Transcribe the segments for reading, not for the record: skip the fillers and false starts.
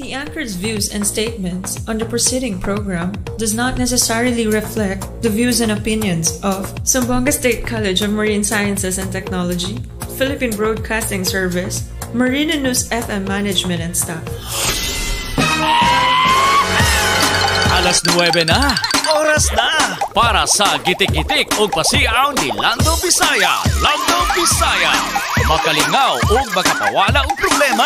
The anchor's views and statements on the preceding program does not necessarily reflect the views and opinions of Zamboanga State College of Marine Sciences and Technology, Philippine Broadcasting Service, Marina News FM Management and staff. Alas 9 na, oras na para sa gitik-gitik o pasiaw ni Lando Bisaya. Lando Bisaya, makalingaw o makapawala ang problema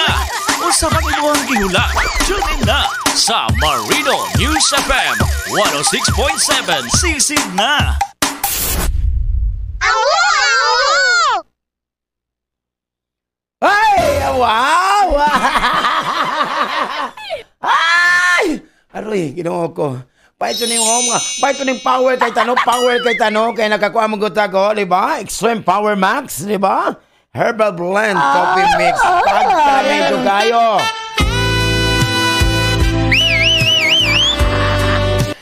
o sa maniluang gihula. Tune in na sa Marino News FM 106.7 Sisig na. Ay! Wow! Ay! Aroy, ginawa ko. Paito ning home nga. Paito ning power kay Tano, kay nakakuha mo gutago, di ba? Extreme Power Max, di ba? Herbal Blend Coffee Mix. Pagkamento kayo.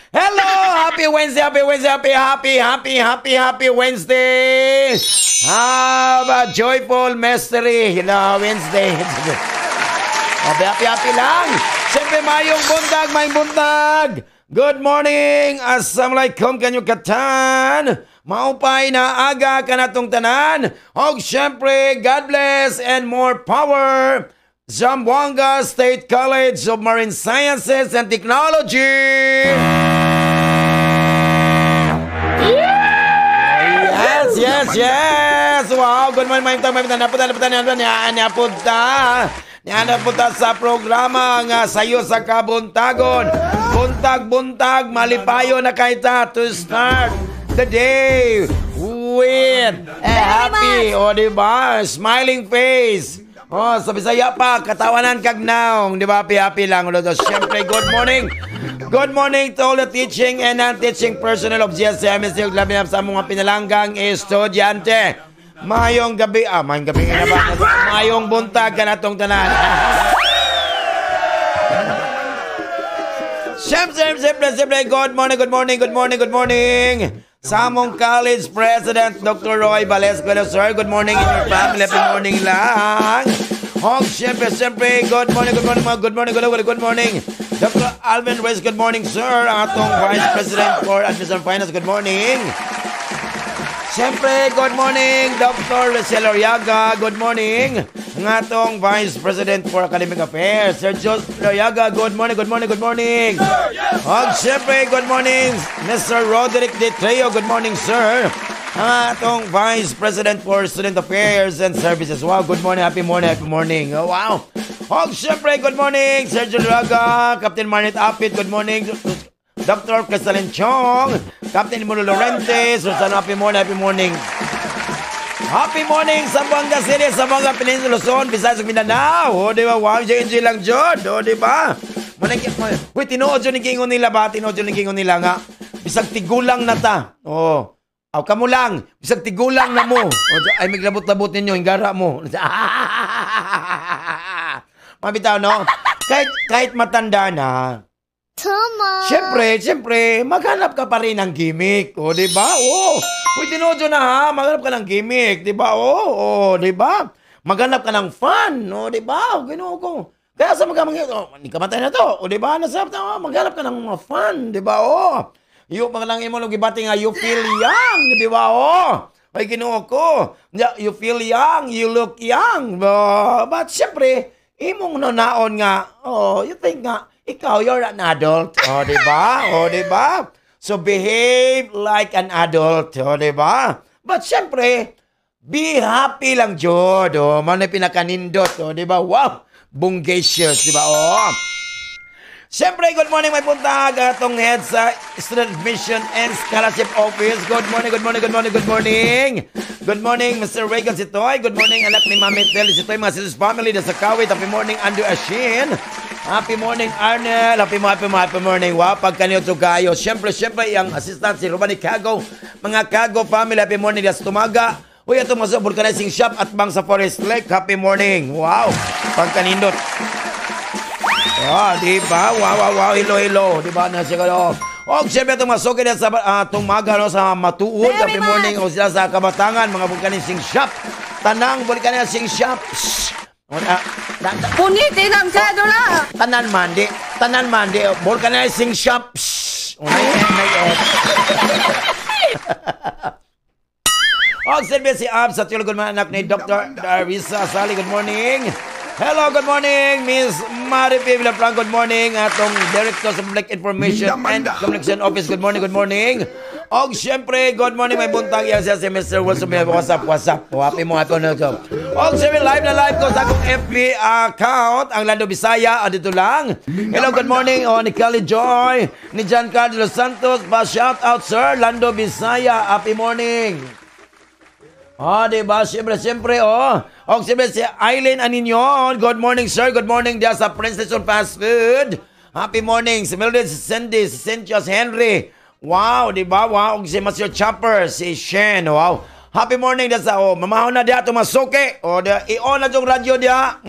Hello! Happy Wednesday, happy Wednesday! Have a joyful mystery. Wednesday. Happy lang. Siyempre, mayong buntag. Good morning. Assalamualaikum kanyo katan. Maupay na aga ka natong tanan. Og siyempre, God bless and more power. Zamboanga State College of Marine Sciences and Technology. Yes. Wow, good morning. Napunta sa programa nga sayo sa kabuntagon. Buntag, malipayo na kaita to start the day with a happy, diba? Smiling face. Sa Bisaya pa, katawanan kag naong, diba? Happy lang. Siyempre, good morning. Good morning to all the teaching and non-teaching personnel of GSMS. Labi na sa mga pinalanggang estudyante. Mayong gabi na ba? Mayong buntag ka na itong tanan. Siyempre, good morning. Samong College President Dr. Roy Valesco, sir. Good morning in your family. Happy morning lang. Siyempre, good morning. Dr. Alvin Reyes, good morning, sir. Atong Vice President for Admission Finance, good morning. Siyempre, good morning, Dr. Rachel Oriaga. Good morning. Ng atong Vice President for Academic Affairs, Sir Joseph Oriaga. Good morning. Siyempre, good morning, Mr. Roderick De Treo. Good morning, sir. Ang atong Vice President for Student Affairs and Services. Wow, good morning, happy morning. Oh, wow. Siyempre, good morning, Sergio Oriaga, Captain Marnet Apit. Good morning, Dr. Cristalin Chong, Captain Mulo Lorente, Susano, happy morning. Happy morning, Zamboanga City, Zamboanga Peninsula, Luzon, Visayas, Mindanao. Di ba? Wow, enjoy lang, Jod. Di ba? Uy, tinood yun yung kingon nila nga. Bisag tigulang na ta. Kamo lang. Bisag tigulang na mo. Ay, miglabot-labot ninyo, hingara mo. Mabitaw, no? Kahit matanda na, Siyempre, maghanap ka pa rin ng gimmick. Diba? Uy, tinodyo na ha. Maghanap ka ng gimmick. Diba? Diba? Maghanap ka ng fun. Diba? Ginoo ko. Kaya sa hindi ka matay na to. Diba? Nasarap na maghanap ka ng mga fun. Diba? Yung mga lang imong gibati nga, you feel young. Diba? Ay, ginoo ko. You feel young. You look young. But siyempre, imong naon nga, you think nga, ikaw, you're an adult. Diba? So, behave like an adult. Diba? But, syempre, be happy lang, Jod. Manay pinakanindot. Diba? Wow! Bungacious. Diba? Syempre, good morning, may puntag. Atong head sa Student Admission and Scholarship Office. Good morning. Good morning, Mr. Reagan Sitoy. Good morning, anak ni Mami Telly Sitoy. Mga sis family na sa Kawit. Happy morning, Andrew Ashin. Happy morning, Arnel. Happy morning. Wow, pagkanyo to kayo. Siyempre, yung assistant si Romani Cago. Mga Cago family, happy morning. That's Tumaga. Uy, ito mga vulcanizing shop at bang sa Forest Lake. Happy morning. Wow, pagkanindot. Diba? Wow. Hello. Diba na siya kayo? Siyempre, itong masukin sa Tumaga sa Matuod. Happy morning. O sila sa Kabatangan. Mga vulcanizing shop. Tanang vulcanizing shop. Punitin ang sado na. tanan man di vulcanizing shop. Silvia si Ab sa tulog anak ni Dr. Darvisa Sali, good morning. Hello, good morning, Miss Maripi Villafranco, good morning. Atong Director sa Public Information and Communication Office, good morning, good morning. Og syempre, good morning, may buntag yan siya si Mr. Wilson, may WhatsApp. Happy mo na ito. Og syempre, live ko sa akong FB account, ang Lando Bisaya, dito lang. Hello, good morning, ni Kelly Joy, ni Giancarlo Los Santos, shout out, sir, Lando Bisaya, happy morning. Diba? Siyempre, O, siyempre, si Eileen Aninyon. Good morning, sir. Good morning diya sa Princess on Fast Food. Happy morning. Si Mildred, si Cindy, si Cynthia, si Henry. Wow, diba? Wow. O, si Monsieur Chopper, si Shen. Wow. Happy morning diya sa, mamahon na diya, tumasuki. I-on na yung radio diya.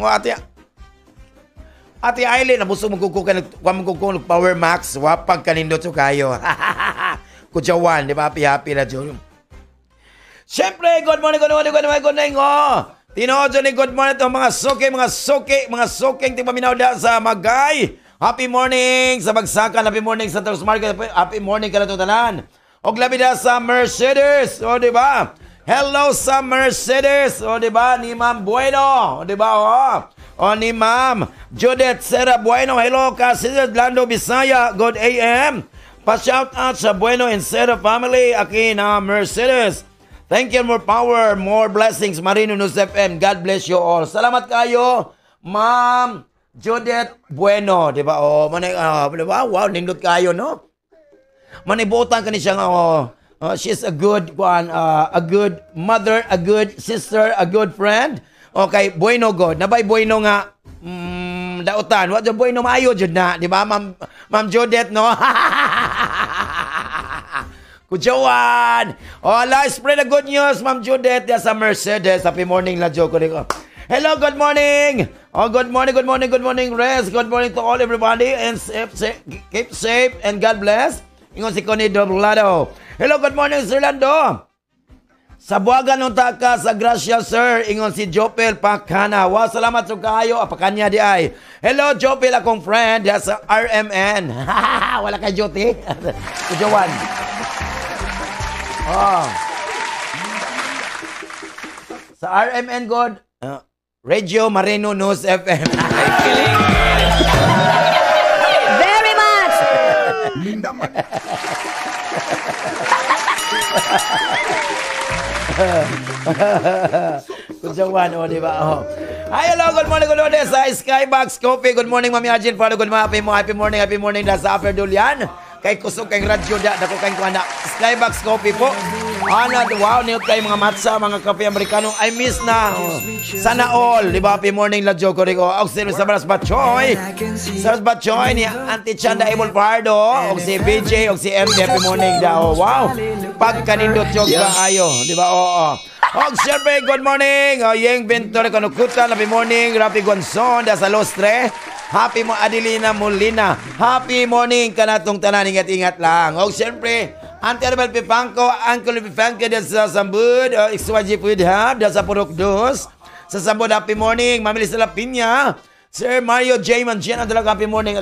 Ate Eileen, nabuso magkukukan Power Max. Wapag kanindot so kayo. Kutsawan, diba? Happy na dyan. Siyempre, good morning. Tinood ni good morning ito, mga suking tipaminaw da sa Magay. Happy morning sa Bagsakan, happy morning sa Taros Market, happy morning ka na itong tanan. O labi da sa Mercedes, diba? Hello sa Mercedes, diba? Ni Ma'am Bueno, diba? Ni Ma'am Judith Sera Bueno, hello ka, Sister Lando Bisaya, good AM. Pa-shout out sa Bueno and Sera family, aki na Mercedes. Thank you, more power, more blessings, Marino News FM. God bless you all. Salamat kayo, Ma'am Judith Bueno, di ba? Diba? Wow, nindot kayo, no? Manibutan ka ni siya she's a good one, a good mother, a good sister, a good friend. Okay, Bueno God. Nabay Bueno nga, dautan. What the Bueno maayo, Jud na, di ba? Ma'am Judith, no? Kujawan! Let's spread the good news, Ma'am Judith. Yes, a Mercedes. Happy morning, la Joko. Hello, good morning. Good morning, Res. Good morning to all, everybody. And keep safe and God bless. Ingon si Connie Doblado. Hello, good morning, Sir Lando. Sa buwagan ng taka sa Gracia, sir. Ingon si Jopel Pakana. Wow, salamat sa kayo. Apakanya di ay. Hello, Jopel, akong friend. Yes, sa RMN. Wala kay Joti. Kujawan. Sa RMN God, Radio Marino News FM. Very much. Kujawan, diba? Hi, hello, good morning sa Skybox Coffee. Good morning, Mami Arjun. Good morning, happy morning sa Upper Dulian. Kay kusog kay radyo da dako kay kuana Skybox Coffee po. Wow, niyo kay mga matcha, mga kape Amerikano. I miss na. Sana all, di ba? Happy morning la Joko Rico. Auxilio sa Baras Batchoy. Sa Batchoy ni Auntie Chanda Emol Pardo, og si BJ, og si MD. Happy morning daw. Wow. Pag kanindot jog ka ayo, di ba? Og siyempre, good morning. Yeng Ventura Kanukutan, happy morning. Rapi Gonzon, da sa Lostre. Happy mo Adelina Molina. Happy morning ka na itong tanan. Ingat-ingat lang. O siyempre, Auntie Arabel Pipangko, Uncle Pipangko da sa Sambud, XYG Food Hub, da sa Purok Dos. Sa Sambud, happy morning. Mamilis na Lapinya. Sir Mario J. Manjian, ang talaga happy morning.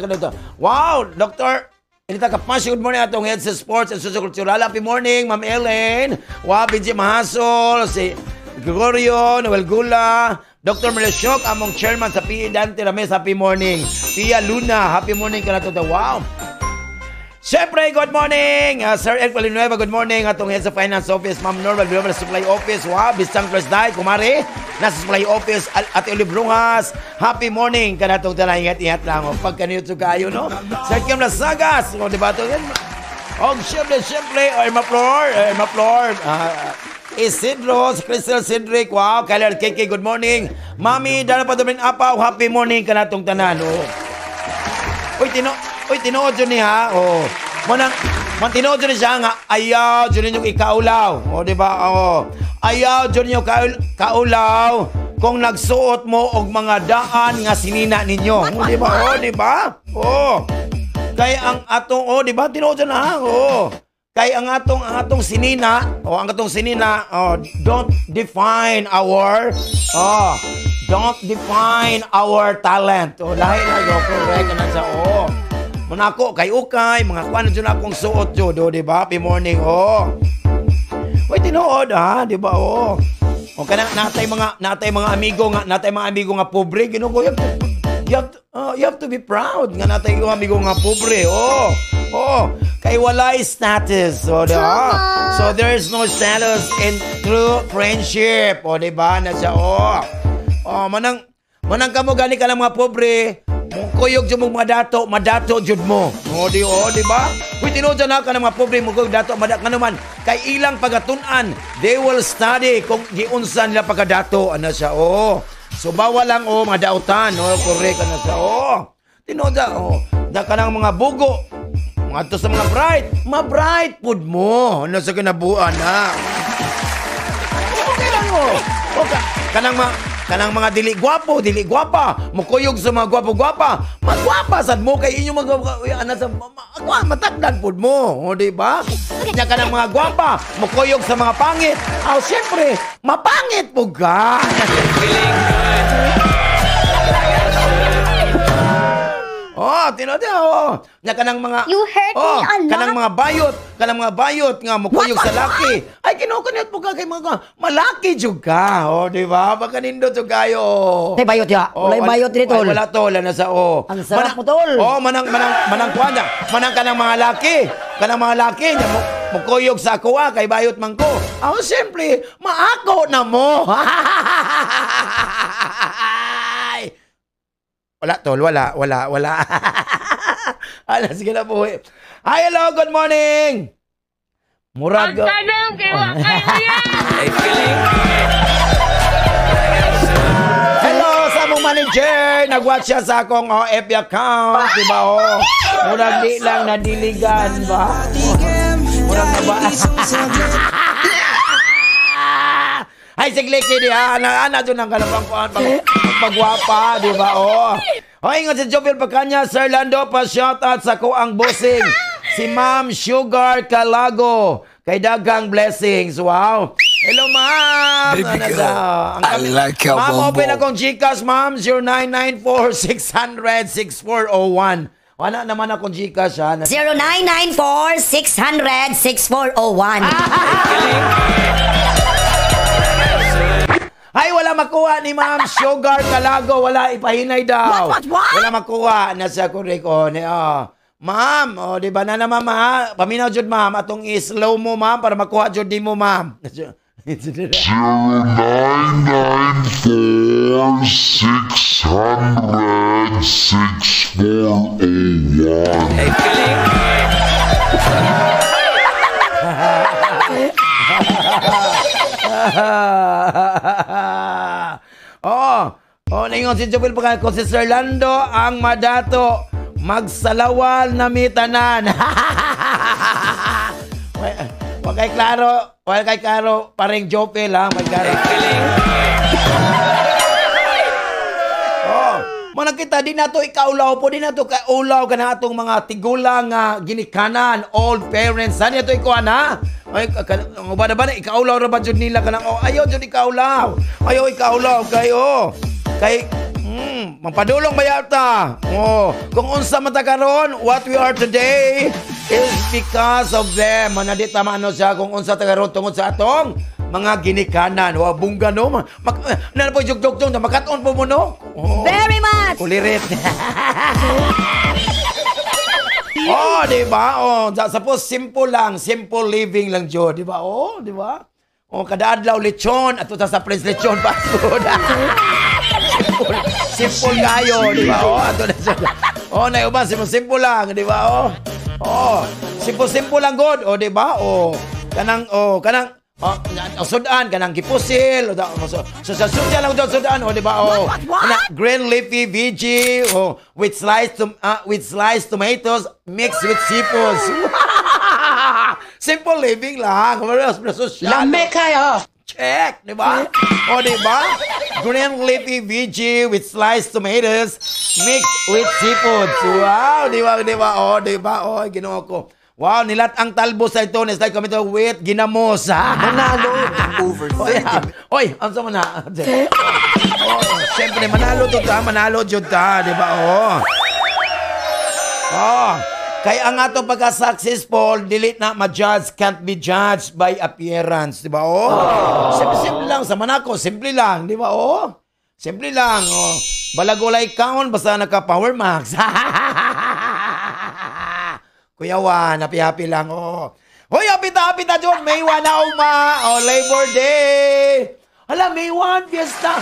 Wow, Dr. Inita Kapasyo, good morning atong head sa Sports and Sociocultural. Happy morning, Ma'am Ellen. Wow, BJ Mahasol, si Gregorio, Noel Gula, Dr. Melechok, among chairman sa PE Dante Rames, happy morning. Pia Luna, happy morning ka na to. Wow. Siyempre, good morning. Sir Ed Palinueva, good morning. Atong head sa Finance Office, Ma'am Normal, Global Supply Office. Wow, Bistang Plus Day, kumari. Nasa Supply Office, Ate Olive Rungas. Happy morning ka na itong talang ingat-ingat lang. O, pag kanito kayo, no? Sir Kim Lasagas. O, diba ito? O, siyempre, Irma Flor. Isidro, Crystal Cedric, wow, Kyler KK, good morning. Mami, dala pa doon apaw, happy morning ka na itong tanan. Uy, tinood yun niya, tinood yun siya nga, ayaw, dyan yung ikaulaw. Diba, ayaw, dyan yung kaulaw, kung nagsuot mo og mga daan nga sinina ninyo. Diba? Kaya ang atong, diba, tinood yun na, kay ang atong sinina, don't define our don't define our talent. O, lahi na yo, correct na sa o. Manako, kay ukay, mga kuwan dyan akong suot dyan, o, diba? Happy morning, o. Uy, tinuod, ha, diba, o. O, kanang natay mga amigo nga pobre, ginugo, you have to be proud nga natay yung amigo nga pobre, o. Oh, kay walay status. So, so there's no status in true friendship. O, diba? Na siya, manang kamo gani ka ng mga pobre, kuyog dyan mong madato dyan mo. O, diba? Kung tinudyan na ka ng mga pobre, kuyog dato, madato ka naman. Kay ilang pagatunan, they will study kung giunsan nila pagkadato. Ano siya, So, bawal lang, madautan. Correct, ano siya, tinudyan, da ka ng mga bugo. Mga to sa mga bright. Ma-bright food mo. Ano sa kinabuan, ha? Okay lang, Kanang mga dili gwapa. Mukuyog sa mga gwapo-gwapa. Magwapa sad mo kay inyo matakdan food mo. O, diba? Kanya kanang mga gwapa. Mukuyog sa mga pangit. Siyempre, mapangit po ka. Nya kanang mga You hurt me a lot. Kanang mga bayot nga mukuyog sa laki. Ay kinukunit mo ka kay mga malaki jud ka. Di ba? Pagkanindo jud kayo. Tay bayot ya. Walay bayot dito. Wala tol na sa Ang sarap mo tol. Manang kuanda. Manang kanang mga laki. Kanang mga laki nya mukuyog sa ako kay bayot man ko. Siyempre, maako na mo. Wala, tol. Wala. Sige na po. Hi, hello. Good morning. Murag. Magtanong kayo yan. Hello, sa mong manager. Nag-watch siya sa akong FB account. Diba, Murag di lang nadiligan ba? Murag na ba? Ay, sigliki di ha. Ana doon ang kalapang kuhan. Pagwapa, di ba? Ingat si Jovel Pacanya, Sir Lando, pa-shoutout sa ko ang bossing. Si Ma'am Sugar Calago. Kay dagang blessings. Wow. Hello, Ma'am. Baby girl, I like your Ma'am, bumbo. open akong Gcash, Ma'am. 0994-600-6401. Wala naman akong Gcash, ha. 0994-600-6401. Ay, wala makuha ni Ma'am Sugar Calago. Wala, ipahinay daw. What? Wala makuha. Nasa kuriko. Ma'am, di ba na naman, ha? Paminaw jud, Ma'am. Atong i-slow mo, Ma'am, para makuha jud di mo, Ma'am. 0994-600-6401. Naingon si Joel Pagano ko si Sir Lando ang madato magsalawal na mitanan. Wag kay klaro, paring Jopel ha, magkaro. Manang kita di nato ikaulaw po, di nato kaulaw ka na atong mga tigulang ginikanan, old parents. Saan ito ikuan ha? Ay, ang bada-bada, ikaulaw ra ba dyan nila ka ng, ayaw dyan ikaulaw. Ayaw ikaulaw kayo. Kay, magpadulong ba yata? Kung unsa matakaron, what we are today is because of them. Manadita maano siya kung unsa tagaron tungod sa atong mga ginikanan. Bungga no. Nana po jog-jog-jog na makaton po mo no? Very much. Kulirit. Diba? Suppose simple lang. Simple living lang, Joe. Diba? Diba? Kada adlaw lechon. At sa Prince lechon pa. Simple kayo. Diba? Naiuban. Simple lang. Diba? Simple lang, God. Diba? Kanang sudan kanang gipusil sa sudan lang daw sudan di ba green leafy veggie with sliced tomatoes mixed with seafood. Simple living lang. Lame kayo. Check, di ba? Di ba? Green leafy veggie with sliced tomatoes mixed with seafood. Wow, di ba? Di ba? Ginawa ko. Wow, nilat ang talbos sa ito. Next time kami ito, wait, ginamos. Manalo. Oy, ang sama na. Siyempre, manalo jud ta, di ba? Kaya ang ato pagka-successful, dili na ma-judge, can't be judged by appearance, di ba? Simple lang, sa manako, simple lang, di ba? Simple lang, balagulay kaon, basta naka-Power Max. Kuya Juan, happy lang, Hoy, happy ta, John, May 1 na Labor Day. Hala, May 1, fiesta.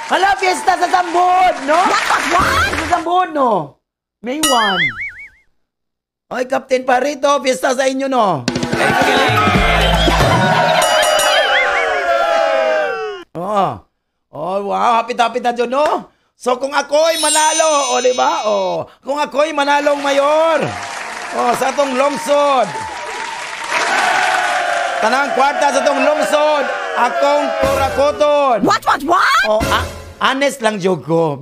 Hala, fiesta sa Sambod, no? What? Sa Sambod, no? May 1. Oy, Captain Parito, fiesta sa inyo, no? Wow, happy na dyan, no? So, kung ako'y manalo, di ba? Kung ako'y manalong mayor, sa atong lungsod, tanang kwarta sa atong lungsod, akong kurakoton. What? Honest lang, joke ko.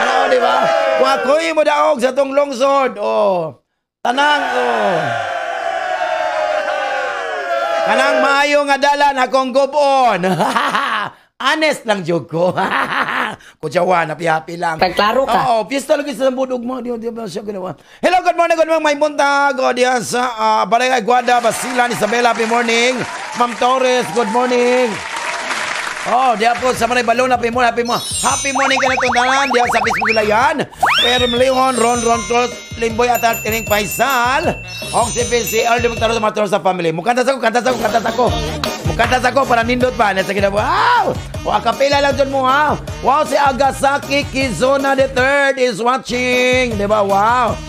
Ano, di ba? Kung ako'y modaog sa atong lungsod, tanang, kanang maayo nga dalan akong gubon. Honest lang, joke ko. Kutsawan, happy lang. Pagklaro ka. Pista lagi sa budog mo. Di ba siya ginawa? Hello, good morning, may buntag. Diyan sa Barangay Guada, Basilan, Isabela, happy morning. Ma'am Torres, good morning. Diyan po sa Manay Balon, happy morning ka na tundanan. Diyan sa Facebook Layan. Pero Leon, Ron, Clot, Limboy at Tining Paisal. Si PCL, di magtaro sa mataro sa family. Mukantas ako para nindot pa. Nasa kita, wow! Kapila lang dyan mo, ha? Wow, si Agasaki Kizona III is watching. Di ba? Wow.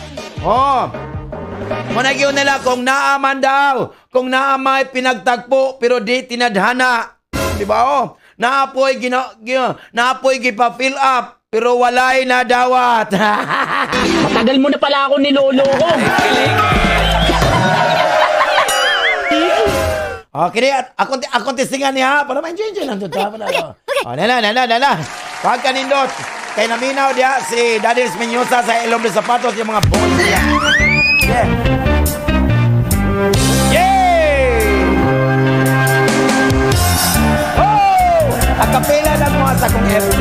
Managyo nila kung naaman daw. Kung naamay pinagtagpo, pero di tinadhana. Di ba? Naapoy gipa-fill up, pero walay na dawat. Matagal mo na pala ako nilolo ko. Okay, akong testingan niya, para ma-enjoy lang doon. Nala. Pag kanindot, kay naminaw diya si Daddy Esmenyosa sa ilong de sapatos, yung mga bones niya. Yay! Akapela lang mo sa kong FB.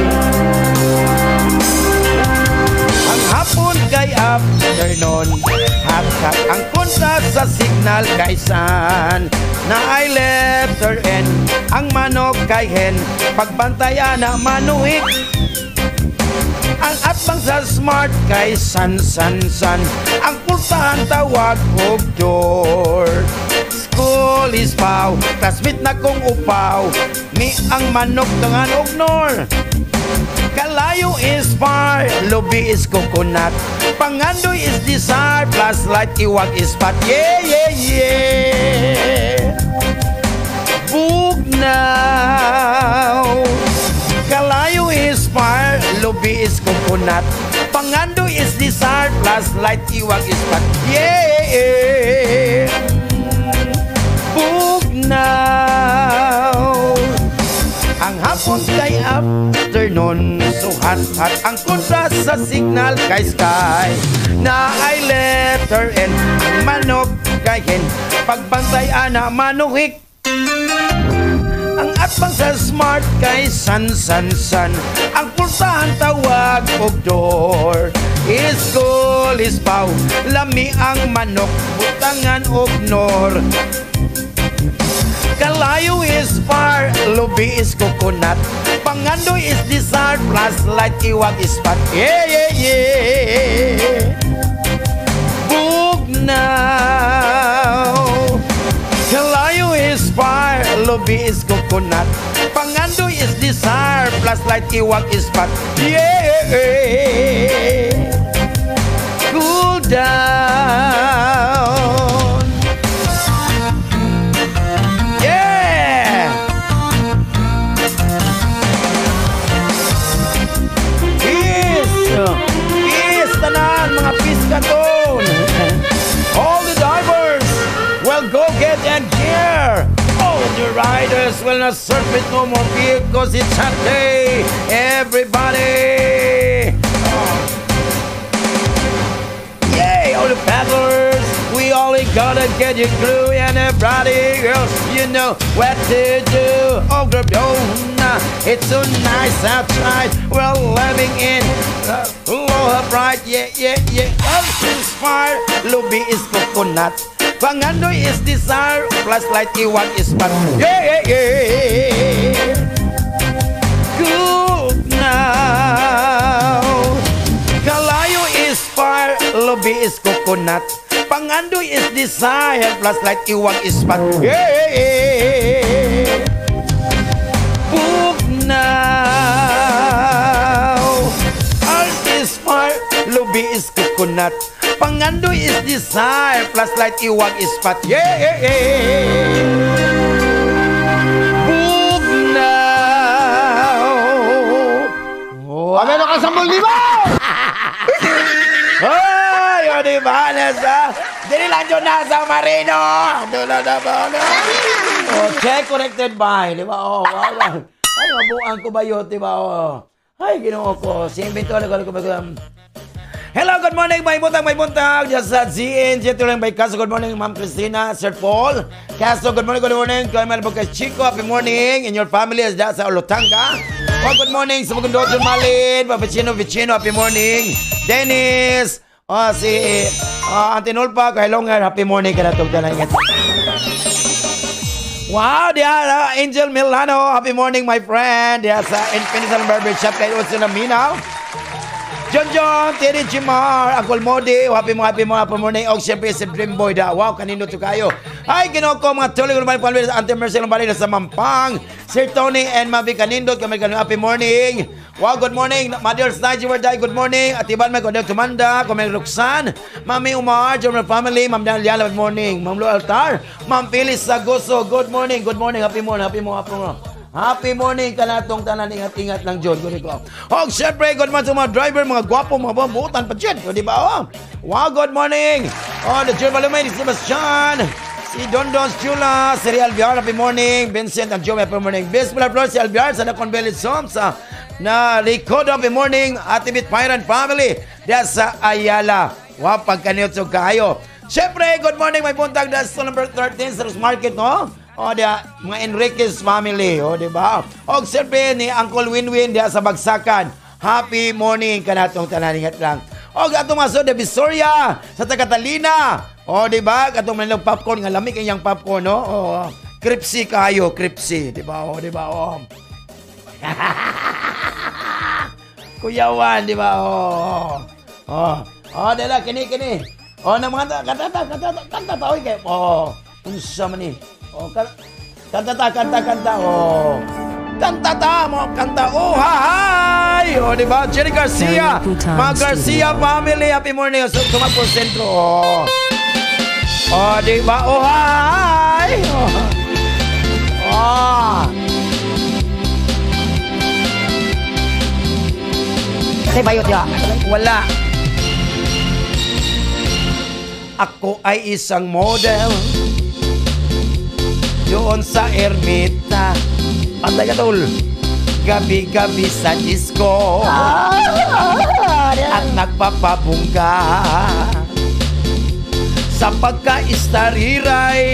Ang hapon kay afternoon, hakak ang kontra sa signal kay san. Na ay letter N, ang manok kay hen, pagbantayan na manuhik. Ang atbang sa smart kay san, ang pultahan tawag og door. School is pow, classmate na kong upaw, mi ang manok tangan og nor. Kalayo is far, lubi is coconut, pangandoy is desire, plus light iwag is pat. Yeah. Bugnaw. Kalayo is far, lubi is coconut, pangandoy is desire, plus light iwag is pat. Yeah. Bugnaw. Ang hapon kay afternoon, so hot ang kontra sa signal kay sky. Na ay letter N, ang manok kay hen, pagbantay ana manuhik. Ang atbang sa smart kay san, ang pulsahan tawag og door. School is pow, lami ang manok, butangan og nor. Kalayo is far, lubi is coconut, pangandoy is desire, plus light iwag is pat. Yeah. Bugnaw. Kalayo is far, lubi is coconut, pangandoy is desire, plus light iwag is pat. Yeah. Cool down. Tanan mga piskaton. All the divers will go get and gear. All the riders will not surf it no more because it's hot day. Everybody get your crew and everybody, girls, you know what to do. Oh, girl, oh, nah, it's so nice outside. We're living in low bright, yeah, yeah, yeah. Earth is fire, Lubi is coconut. Pangandoy is desire, flashlight, iwan is pan. Yeah, yeah, yeah. Good now. Kalayo is fire, Lubi is coconut. Pangandoy is desire, flashlight, iwan is pan. Yeah, yeah, yeah. Book now. Earth is fire, Lubi is coconut. Pangandoy is desire, flashlight, iwag is pat. Yeah, yeah, yeah. Book now. Oh, Meron ka 10,000! ay, o diba, nasa, dinilan yun nasa Marino. Dula na ba, no? Oh, check corrected by, di ba? Oh, wow. Ay, mabuang ko ba yun, di ba? Oh. Ay, ginoo ko. Si Invento, hello, good morning, may buntag. Just sa ZN, Jetulang by Caso, good morning, Ma'am Christina, Sir Paul. Caso, good morning, Clayman Bukas Chico, happy morning, and your family is dyan sa Olotanga. Oh, good morning, sa Mugundo, John Malin, Vicino, happy morning. Dennis, si Antinolpa, Kailongan, happy morning, kanatog talangan. Wow, diya, Angel Milano, happy morning, my friend. Diya sa Infinity Barber Shop, kayo sa Naminaw. John, Terry Jimar, Uncle Modi, happy morning. O, siyempre, si Dream Boy da. Wow, kanino to kayo. Ay, ginoo ko, mga tuloy ko naman po, Ante Mercel, ng sa Mampang. Sir Tony and Mavi Kanindot, kami kanino, happy morning. Wow, good morning. Mother's Night, you were die, good morning. At iban, may Kodel Tumanda, Kumeng Roxanne, Mami Umar, Jordan Family, Ma'am Daniela, good morning. Ma'am Lo Altar, Ma'am Phyllis Sagoso, good morning, happy morning. Happy morning ka na itong tanan, ingat-ingat lang, John. Oh, syempre, good morning sa mga driver, mga gwapo, mga babutan pa dyan. O, di ba? Oh. Wow, good morning. Oh, the John Malumay, si Sebastian, si Don Chula, si Alviar, happy morning. Vincent and Joe, happy morning. Bismillah, Flor, si Alviar, sa Nakon Bellit Soms, na Ricodo, happy morning. Atibit Pyran family, diya sa Ayala. Wow, pagkaniyot so kayo. Syempre, good morning, may buntag, that's number 13 sa Rose Market, no? O, dia, mga Enriquez family, o, di ba? O, siyempre, ni Uncle Winwin, dia sa Bagsakan. Happy morning ka na itong tananingat lang. O, katong maso, de Visoria, sa Tagatalina. O, di ba? Katong manilang popcorn, nga lamig kanyang popcorn, no? O, kripsi kayo, kripsi, di ba? O, di ba? O. Kuyawan, di ba? O. O, dala, kini. O, na mga kanta, oy, kayo. O, unsa man ni. Oh, kanta. Oh. Kanta. Oh, hi. Oh, di ba? Jenny Garcia. Mga Garcia family. Happy morning. Sumat po sentro. Oh. Oh, di ba? Oh, hi. Oh. Say bayot ya. Wala. Ako ay isang model doon sa Ermita. Patay ka, tol. Gabi-gabi sa disco at nagpapabungga sa pagka-istariray.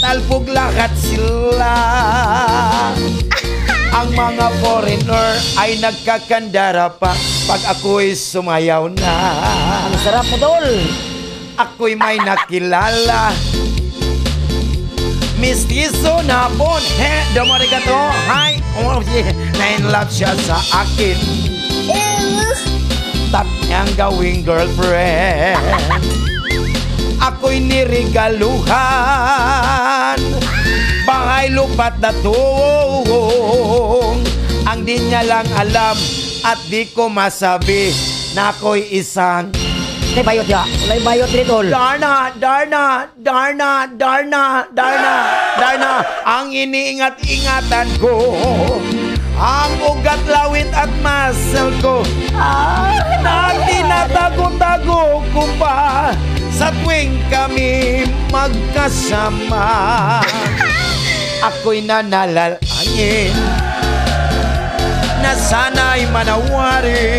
Talpog lahat sila. Ang mga foreigner ay nagkakandara pa pag ako'y sumayaw na. Ang sarap mo, tol. Ako'y may nakilala, mistiso na bon. Dumari ka to. Hi. Na-in-love siya sa akin. Tap niyang gawing girlfriend. Ako'y nirigaluhan, bahay lupat na tuwong. Ang di niya lang alam at di ko masabi na ako'y isang Say bayot ya. Walay bayot rin, tol. Darna, ang iniingat-ingatan ko, ang ugat, lawit at muscle ko, na tinatago-tago ko pa sa tuwing kami magkasama. Ako'y nanalalain na sana'y manawari,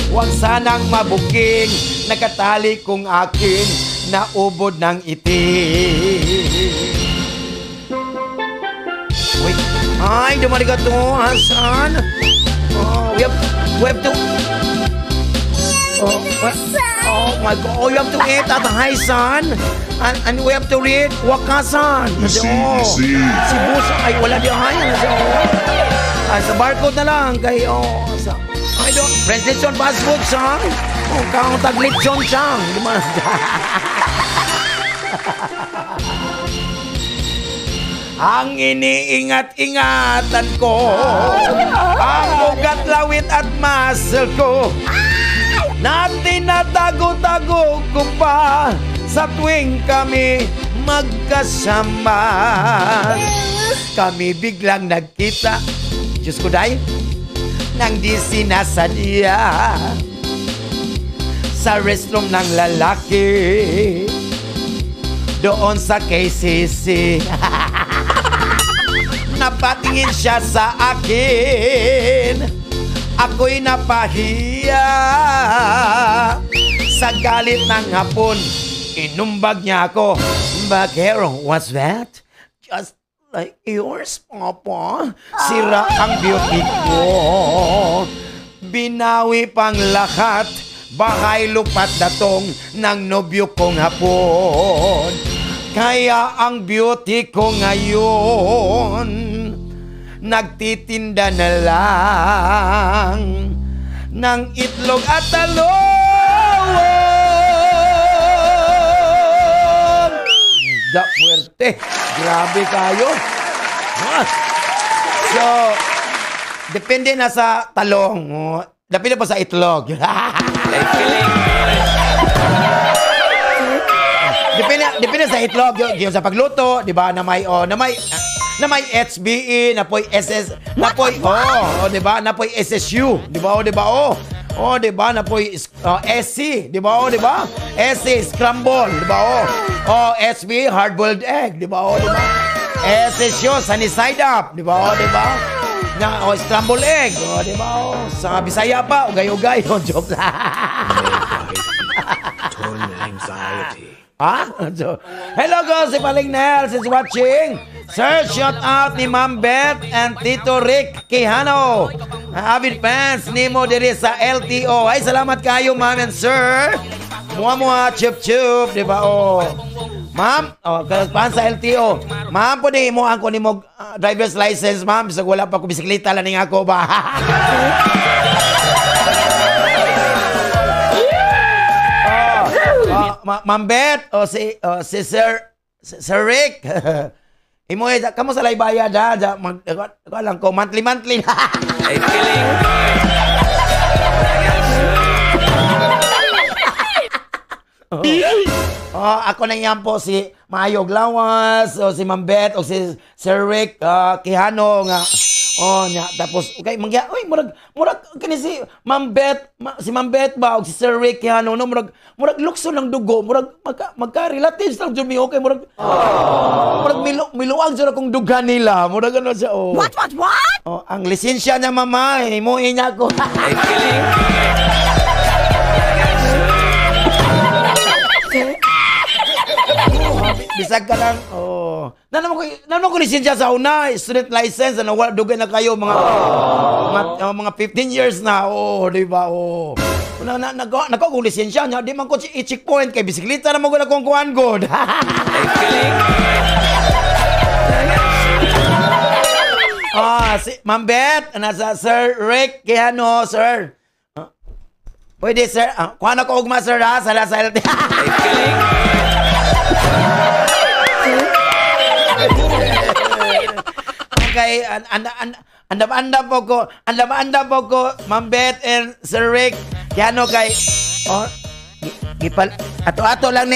huwag sanang mabuking nakatali kung akin na ubod ng itim. Wait. Ay, dumali ka to, Hasan. Oh, we have to... Oh my God. Oh, you have to eat at high, son. And we have to read Wakasan. Si Busa. Ay, wala di high. Sa barcode na lang. Kay, I don't... Presentation fast food, son. Kang taglit John Chang. Ang iniingat-ingatan ko, ang ugat, lawit at muscle ko, na tinatago-tago ko pa sa tuwing kami magkasama. Kami biglang nagkita, Diyos ko dahil, nang di sinasadya, sa restroom ng lalaki, doon sa KCC. Napatingin siya sa akin, ako'y napahiya. Sa galit ng hapon, inumbag niya ako. Bagero, what's that? Just like yours, Papa. Sira ang beauty ko. Binawi pang lahat, bahay lupat datong ng nobyo kong hapon. Kaya ang beauty ko ngayon, nagtitinda na lang ng itlog at talong. Da puwerte. Grabe kayo. So, depende na sa talong. Depende pa sa itlog. Depende sa itlog, yung sa pagluto, di ba, na may HBE, na po'y SS, na po'y, di ba, na po'y SSU, di ba, di ba, na po'y SC, di ba, SC, scramble, di ba, HBE, hard-boiled egg, di ba, SSU, sunny side up, di ba, na, scramble egg, di ba, sa Bisaya pa, ugay-ugay, joke lang. Anxiety. So, hello guys, si Paling Nels is watching. Sir, shout out ni Ma'am Beth and Tito Rick Quijano. Avid fans ni mo diri sa LTO. Ay, salamat kayo, ma'am and sir. Mua, chup-chup, di ba? Ma'am, kalaspahan sa LTO. Ma'am, po di mo ang kunin mo driver's license, ma'am. Bisag wala pa ko bisikleta lang ako ba? Ma'am Beth, si Sir Rick. Imo kamo sa laybaya da lang ko monthly. Ay feeling. Ako na yan po si Mayog Lawas, si Ma'am Beth, o si Sir Rick Quijano nga. Nya tapos okay mangya murag kani si Ma'am Beth, si Ma'am Beth ba og si Sir Rick Quijano no murag lukso ng dugo, murag magka-relatives lang jud mi okay murag miluang jud akong dugan nila, murag ano siya What? Ang lisensya niya mama, himuin niya ko. Bisag ka lang. Naman ko lisensya sa una, student license, dugay na kayo mga 15 years na. Di ba? Nako kung lisensya niya, di man ko i-checkpoint kay bisikleta na magula kong kuhan good. Si Ma'am Beth, nasa Sir Rick Quijano, sir. Pwede, sir. Kuhan ako ugma, sir, ha? Sa LT. Okay, anda po ko, Ma'am Beth and Sir Rick. Kaya kay gipal ato-ato lang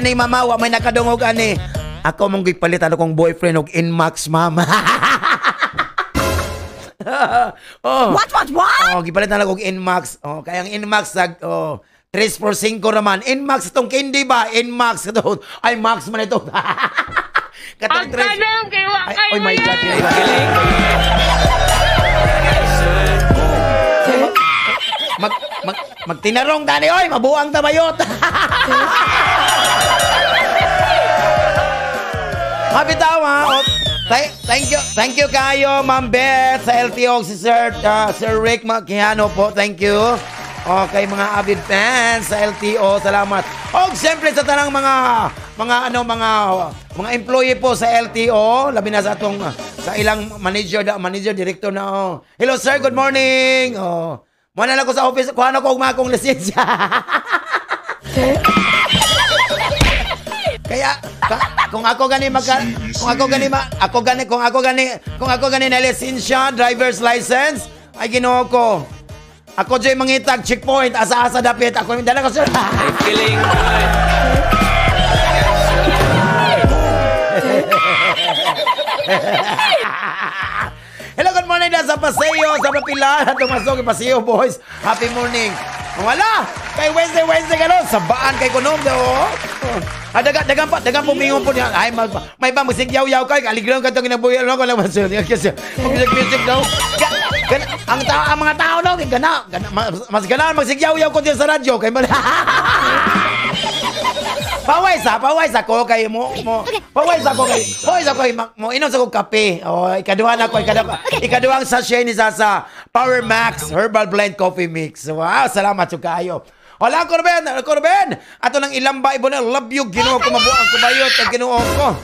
ni mama, wa may nakadungog ani. Ako mong gipalitan akong boyfriend og Inmax, mama. What? Gipalitan ako og Inmax. Kaya ang Inmax 3x5 naman. Inmax itong candy ba? Inmax ito. Ay, Max man ito. Katong tres. Oh my God. Tinarong tani, oy, mabuang tabayot. Mabitaw, ha? Thank you kayo, Ma'am Beth, sa LTO, si Sir Rick Maquiano po. Thank you. Okay, mga avid fans sa LTO, salamat. O, siyempre sa tanang mga employee po sa LTO, labi na sa atong sa ilang manager, director na. Hello sir, good morning. Muna lang ko sa office, kuha na ko akong lisensya. Kaya kung ako gani na lisensya, driver's license, ay Ginoo ko. Ako dyan mangitag checkpoint, asa-asa dapit. Ako dala ko sir. Ay, feeling good. Hello, good morning na sa Paseo, sa Pilar, at tumasok yung Paseo, boys. Happy morning. Wala, kay Wednesday gano'n, sabaan kay Kunom daw. Dagan pumingon po niya. Ay, may ba magsigyaw-yaw kay, aligraw ka itong inabuyan. Ano ko lang masir. Music daw. Ang mga tao daw, mas gana magsigyaw-yaw ko dyan sa radyo. Kay Pawais ako kay mo inom sa kong kape. Ikaduhang sachet ni sa Power Max Herbal Blend Coffee Mix. Wow, salamat kayo. Hola, Corben. Ato nang ilamba ibo na love you Ginoo ko mabuang kubayot ang Ginoo ko.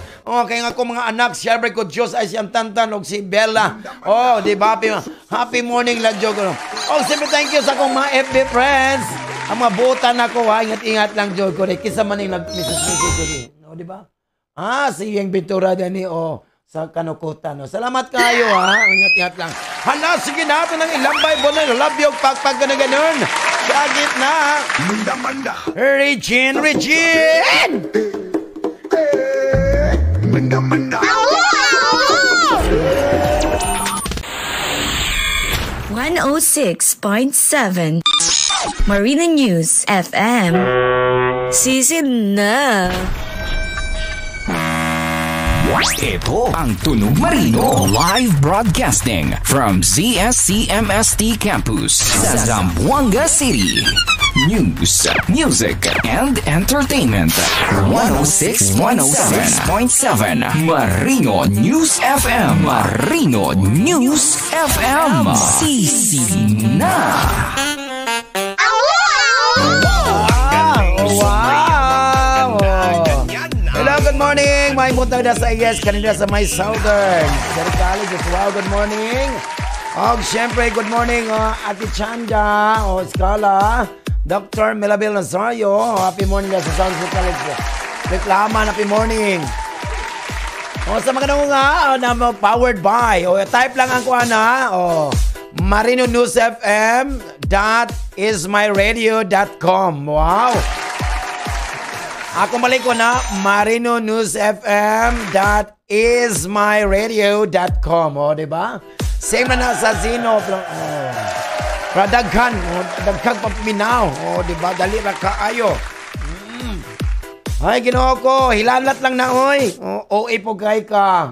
Kaya nga ko mga anak, syempre ko Diyos ay siyang tantan og si Bella. Di ba? Happy morning ladyo ko. Siyempre thank you sa akong mga FB friends. Ang mga butan ako, ingat-ingat lang, Joy ko. Kisa man yung nag-message ko. Di ba? Si Yang Ventura dyan sa Kanukutan. Salamat kayo, Ingat-ingat lang. Hala, sige natin ang ilambay mo na. Love you, pagpag ka na ganun. Sagit na. Manda. Regine! Manda. 106.7 Marina News FM. Sisid na. Ito ang Tunog Marino live broadcasting from ZSCMST Campus sa Zamboanga City. News, music, and entertainment. 106.7 Marino News FM. Marino News FM. Sisid na. Good morning! May punta na sa IS, kanina sa may Southern. Sir College, wow, good morning. Siyempre, good morning, Ate Chanda, Scala, Dr. Melabel Nazario, happy morning sa Southern College. Reklama, happy morning. Sa mga na powered by, type lang ang kuha na, Marino News FM .ismyradio.com. Wow! Ako balik ko na marinonewsfm.ismyradio.com. Diba? Same na sa Zino. Daghan paminaw. Diba? Dali na kaayo. Ay, Ginoo ko. Hilalat lang na, oy. OA po kay ka.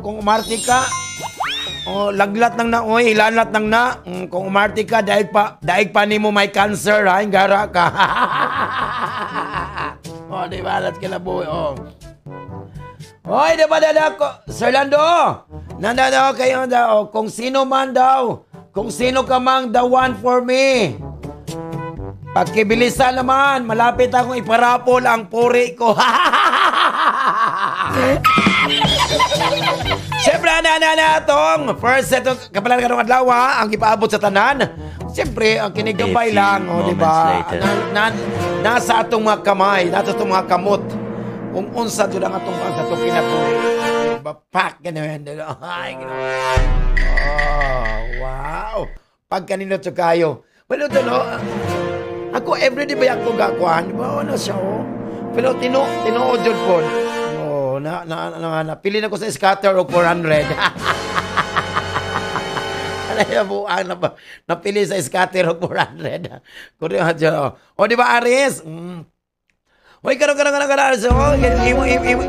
Kung umarte ka, laglat lang na, oy. Hilalat lang na. Kung umarte ka, daig pa ni mo may cancer, ha? Gara ka. Diba? Alat ka na boy. Diba dada ko? Sir Lando, nanda daw kayo daw. Kung sino man daw. Kung sino ka mang the one for me. Pagkibilisan naman. Malapit akong iparapol ang puri ko. Siyempre, tong first set of kapalan ka nung adlaw, ang ipaabot sa tanan. Siyempre, ang kinigabay lang, diba? Nasa atong mga kamay, nasa atong mga kamot. Kung unsa doon ang atong kinapuri. Diba? Pak, gano'n. Ay, gano'n. Wow. Pag kanino to kayo. Well, ito, ako, everyday ba yung kugakuhan? Diba? Ano siya, Pero tinuod yun po. Napili na ko sa scatter o 400. Napili sa scatter o 400. Di ba, Aris? Hoy karon so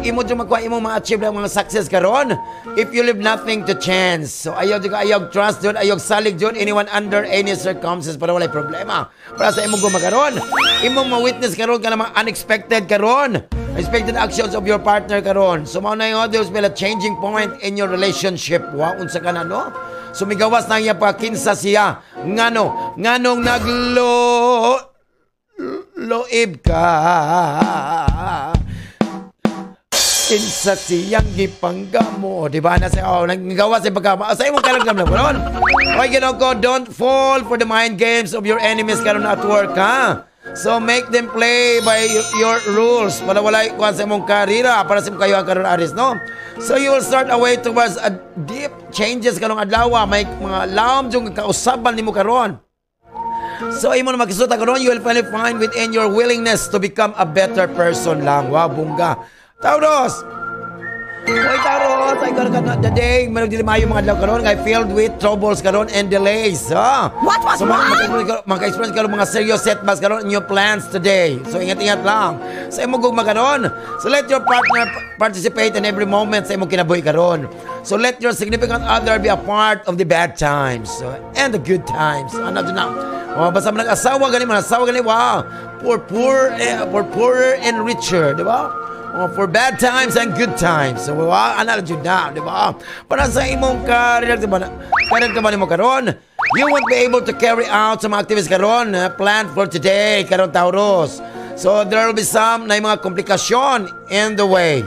imo jud magkuha imo mga achieve lang mga success karon if you leave nothing to chance. So ayaw trust jud, ayaw salig jud anyone under any circumstances para walay problema. Para sa imo gumakaron, imong ma-witness karon ka mga unexpected karon. Unexpected actions of your partner karon. So mao na yung there's been a changing point in your relationship. Wa unsa ka na no? So migawas na iya pa kinsa siya. Nganong loib ka kinsa siyang gipangga mo, di ba? Nagawa sa pagkama sa imong kalagam lang karon. Oy Ginoo, don't fall for the mind games of your enemies karon at work, ha? So make them play by your rules para walay kuan sa imong karira para sa imong kayo karon aris, no? So you will start away towards a deep changes karong adlaw, may mga lawom jung kausaban nimo karon. So, imo na makisuta karon, you will finally find within your willingness to become a better person lang. Wow, bungga. Taurus! Hoy, Taurus! I got the day. Meron din mayo mga adlaw karon kay filled with troubles karon and delays. What was wrong? Maka-experience karon mga serious setbacks karon in your plans today. So, ingat-ingat lang. Sa imo gugma karon. So, let your partner participate in every moment sa imong kinabuhi karon. So, let your significant other be a part of the bad times and the good times. Ano dyan na? Basta mo nag-asawa gani, wow. For poorer and richer, di ba? For bad times and good times. So, ano dyan na, di ba? Para sa imong karir, di ba? Karir ka ba ni mo karon? You won't be able to carry out some activities karon planned for today, karon Taurus. So, there will be some na mga komplikasyon in the way.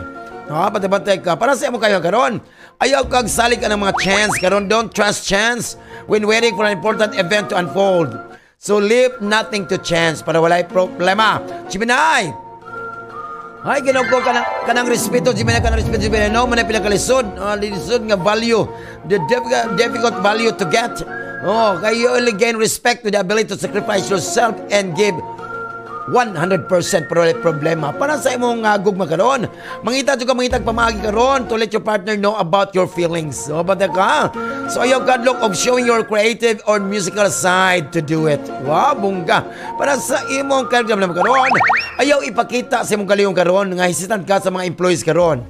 Patay ka. Para sa imong kayo karon, ayaw kag salig ka ng mga chance karon. Don't trust chance when waiting for an important event to unfold. So leave nothing to chance para walay problema. Gemini! Ay, Ginoo ko kanang respeto, Gemini, kanang respeto, Gemini. No, manay pinakalisod. Lisod nga value. The difficult value to get. Kaya you only gain respect with the ability to sacrifice yourself and give 100% para walay problema. Para sa imong gugma karon, mangita pamagi karon to let your partner know about your feelings. So, bata ka. So, ayaw kadlok of showing your creative or musical side to do it. Wow, bungga. Para sa imong karon, ayaw ipakita sa imong galiyong karon nga hesitant ka sa mga employees karon.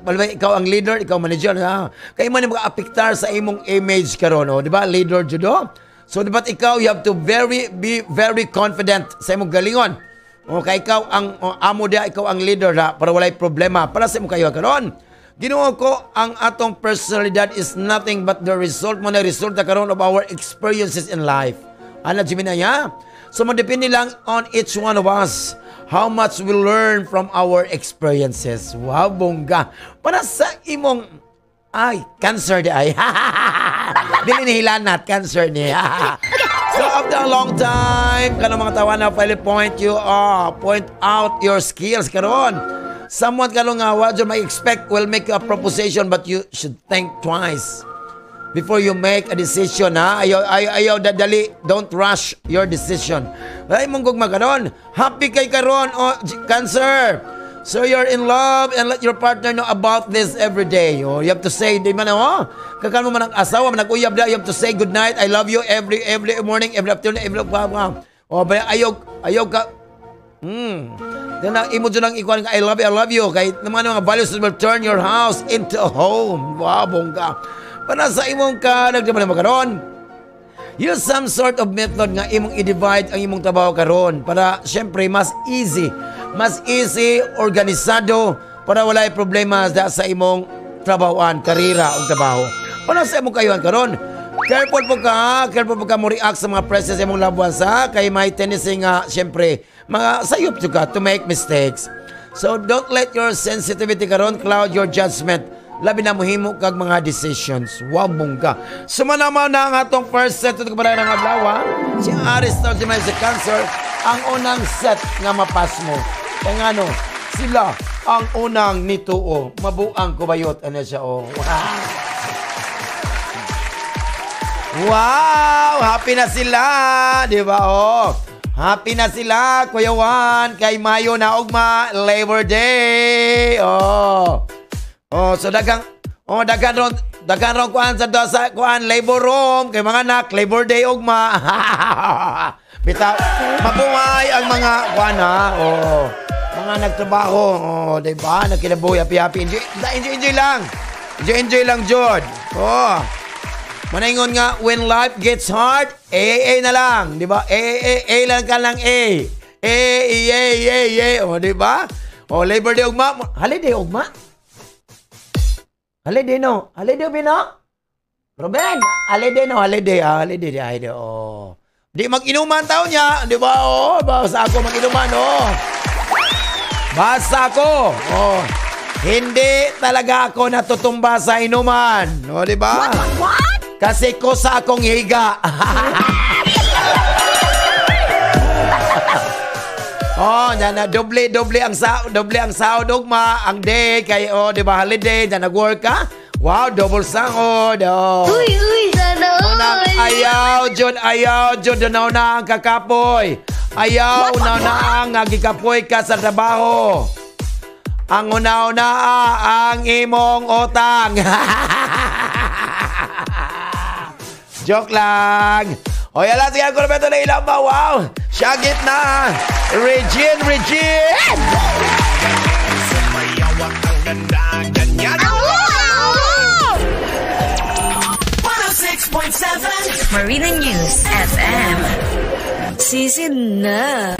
Balbay, ikaw ang leader, ikaw manager, ha? Kaya man yung mga-apektar sa imong image karon, di ba? Leader judo. So, dapat ikaw, you have to be very confident sa imong galingon. Kaya ikaw ang amo dia, ikaw ang leader ha, para walay problema. Para sa imong kayo karon. Ginoo ko, ang atong personalidad is nothing but the result mo na resulta karon of our experiences in life. Ano, Gemini, ha? So, madepende lang on each one of us how much we learn from our experiences. Wow, bongga. Para sa imong cancer di ay. Dili ni hilanat, cancer ni. So after a long time, kanang mga tawa na point out your skills karon. Someone kanong what you may expect will make you a proposition but you should think twice before you make a decision, ha? Ayaw dadali. Don't rush your decision. Ay mong gugma karon. Happy kay karon, cancer. So you're in love and let your partner know about this every day. You have to say, di man kakan mo man ang asawa, man nag-uyab na, you have to say good night, I love you every morning, every afternoon, every ayaw ka. Then imo dyan ang ikuan, I love you. Kaya naman mga values will turn your house into a home. Wow, bongga. Para sa imong ka, nagdaman na makaroon. Use some sort of method nga imong i-divide ang imong trabaho karon para syempre mas easy, organisado para walay problema sa imong trabahoan, karira o trabaho. Para sa imong kayuhan karon, careful po ka mo react sa mga presses imong loved ones, ha? Kay may tendency nga syempre mga sayop ka to make mistakes. So don't let your sensitivity karon cloud your judgment. Labi na mohimo kag mga decisions. Wow, bongga. Sumanama na ang atong first set ito kabarang ng adlaw. Si Aries na si Cancer, ang unang set nga mapas mo. Kaya nga sila ang unang nituo. Mabuang kubayot. Ano siya, Wow! Happy na sila! Di ba, Happy na sila, Kuya Juan. Kay Mayo na ugma, Labor Day. So dagang ron kuan sa kuan labor room kay mga anak Labor Day ugma. Bitaw mabuhay ang mga kuan, ha. mga nagtrabaho, diba? Nagkinabuhi, happy-happy. Enjoy lang. Enjoy lang, Jod. Manaingon nga, when life gets hard, A na lang. Diba? A lang ka lang, A. O, diba? O, Labor Day, ugma. Holiday, ugma. Holiday, no? Holiday, Bino? Ruben, holiday, no? Holiday, o. Di mag-inuman taon niya, di ba? Basta ako mag-inuman, Basta ako, Hindi talaga ako natutumba sa inuman, di ba? What? Kasi kusa akong higa. Diyan na doble ang sahod ugma, ang day kay di ba holiday, diyan nag-work ka? Wow, double sahod. Uy, sana all. Ayaw, Jod, na ang kakapoy. Ayaw, na ang nagikapoy ka sa trabaho. Ang una-una ang imong utang. Joke lang. Yala, sige ko na na ilang ba? Wow, syagit na. Regine. 106.7 Marina News FM. Sisid na.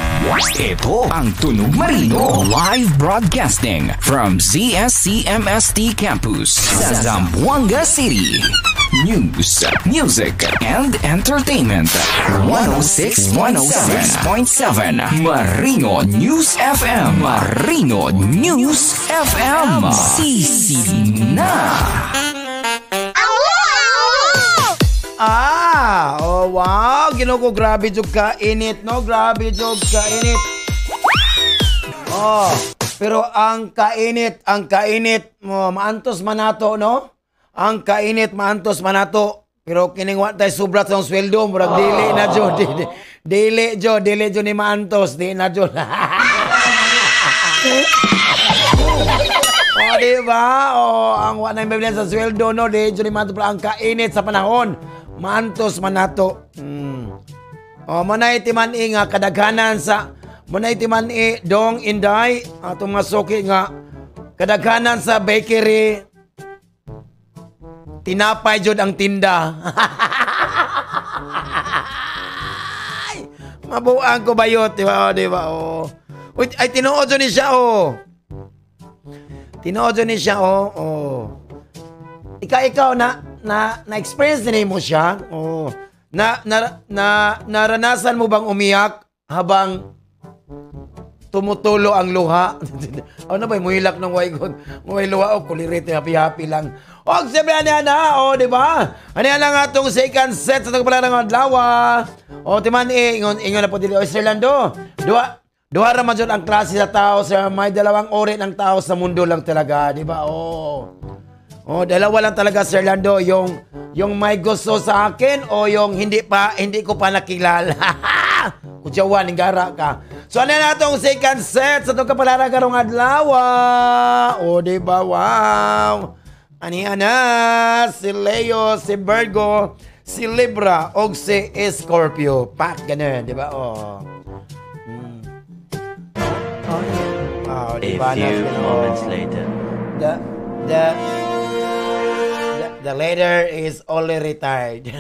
Ito ang Tunog Marino live broadcasting from ZSCMST Campus sa Zamboanga City. News, music, and entertainment. 106.7 Marino News FM. Marino News FM. Sisid na. Wow, Ginoo, grabe jud ka init, no? Grabe jud ka init. Pero ang kainit maantos manato, no? Ang kainit maantos manato. Pero kining wa tay sobra sa sweldo, murag dili na jud. Dili jud ni maantos, di na jud. Diba? Ang wa na imbilan sa sweldo, no? Di jud ni maantos, pero ang kainit sa panahon. Mantos manato. Manay timan nga kadaghanan sa manay timan dong inday atong masuki nga kadaghanan sa bakery tinapay jud ang tinda. Mabuang ko bayot, di ba? Uy, ay tinuod jud ni siya, Tinuod jud ni siya, Ikaw na-experience din mo siya? Naranasan mo bang umiyak habang tumutulo ang luha? Ano ba, muhilak ng way luha kulirite, happy-happy lang. Siyempre, di ba? Ano lang atong second set sa tagpala ng adlawa. Timan, ingon na po dito, Sir Lando, duha raman dyan ang klase sa tao, sir. May dalawang uri ng tao sa mundo lang talaga, di ba? Dalawa lang talaga, Sir Lando, yung may gusto sa akin o yung hindi ko pa nakilala. Kutsawan, ningara ka. So, ano na itong second set sa itong kapalaran karong adlawa? Diba? Wow. Ani-ana, si Leo, si Virgo, si Libra, o si Scorpio. Pat, ganun, diba? A few moments later. The later is only retired.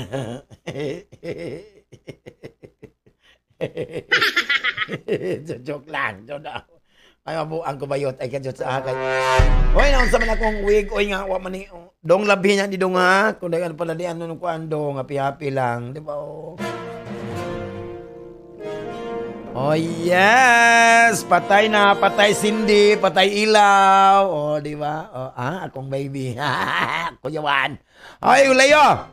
Joke lang. Ay, mabuang ko bayot. Ay, kadyot sa akay. Uy, naon sa man akong wig. Uy nga, mani. Dong labi niya di dong ha. Kung dagan pala di ano nung kuandong. Happy-happy lang. Di ba? Yes! Patay na, patay Cindy, patay ilaw. Di ba? Akong baby. Kuyawan. Ay, Leo!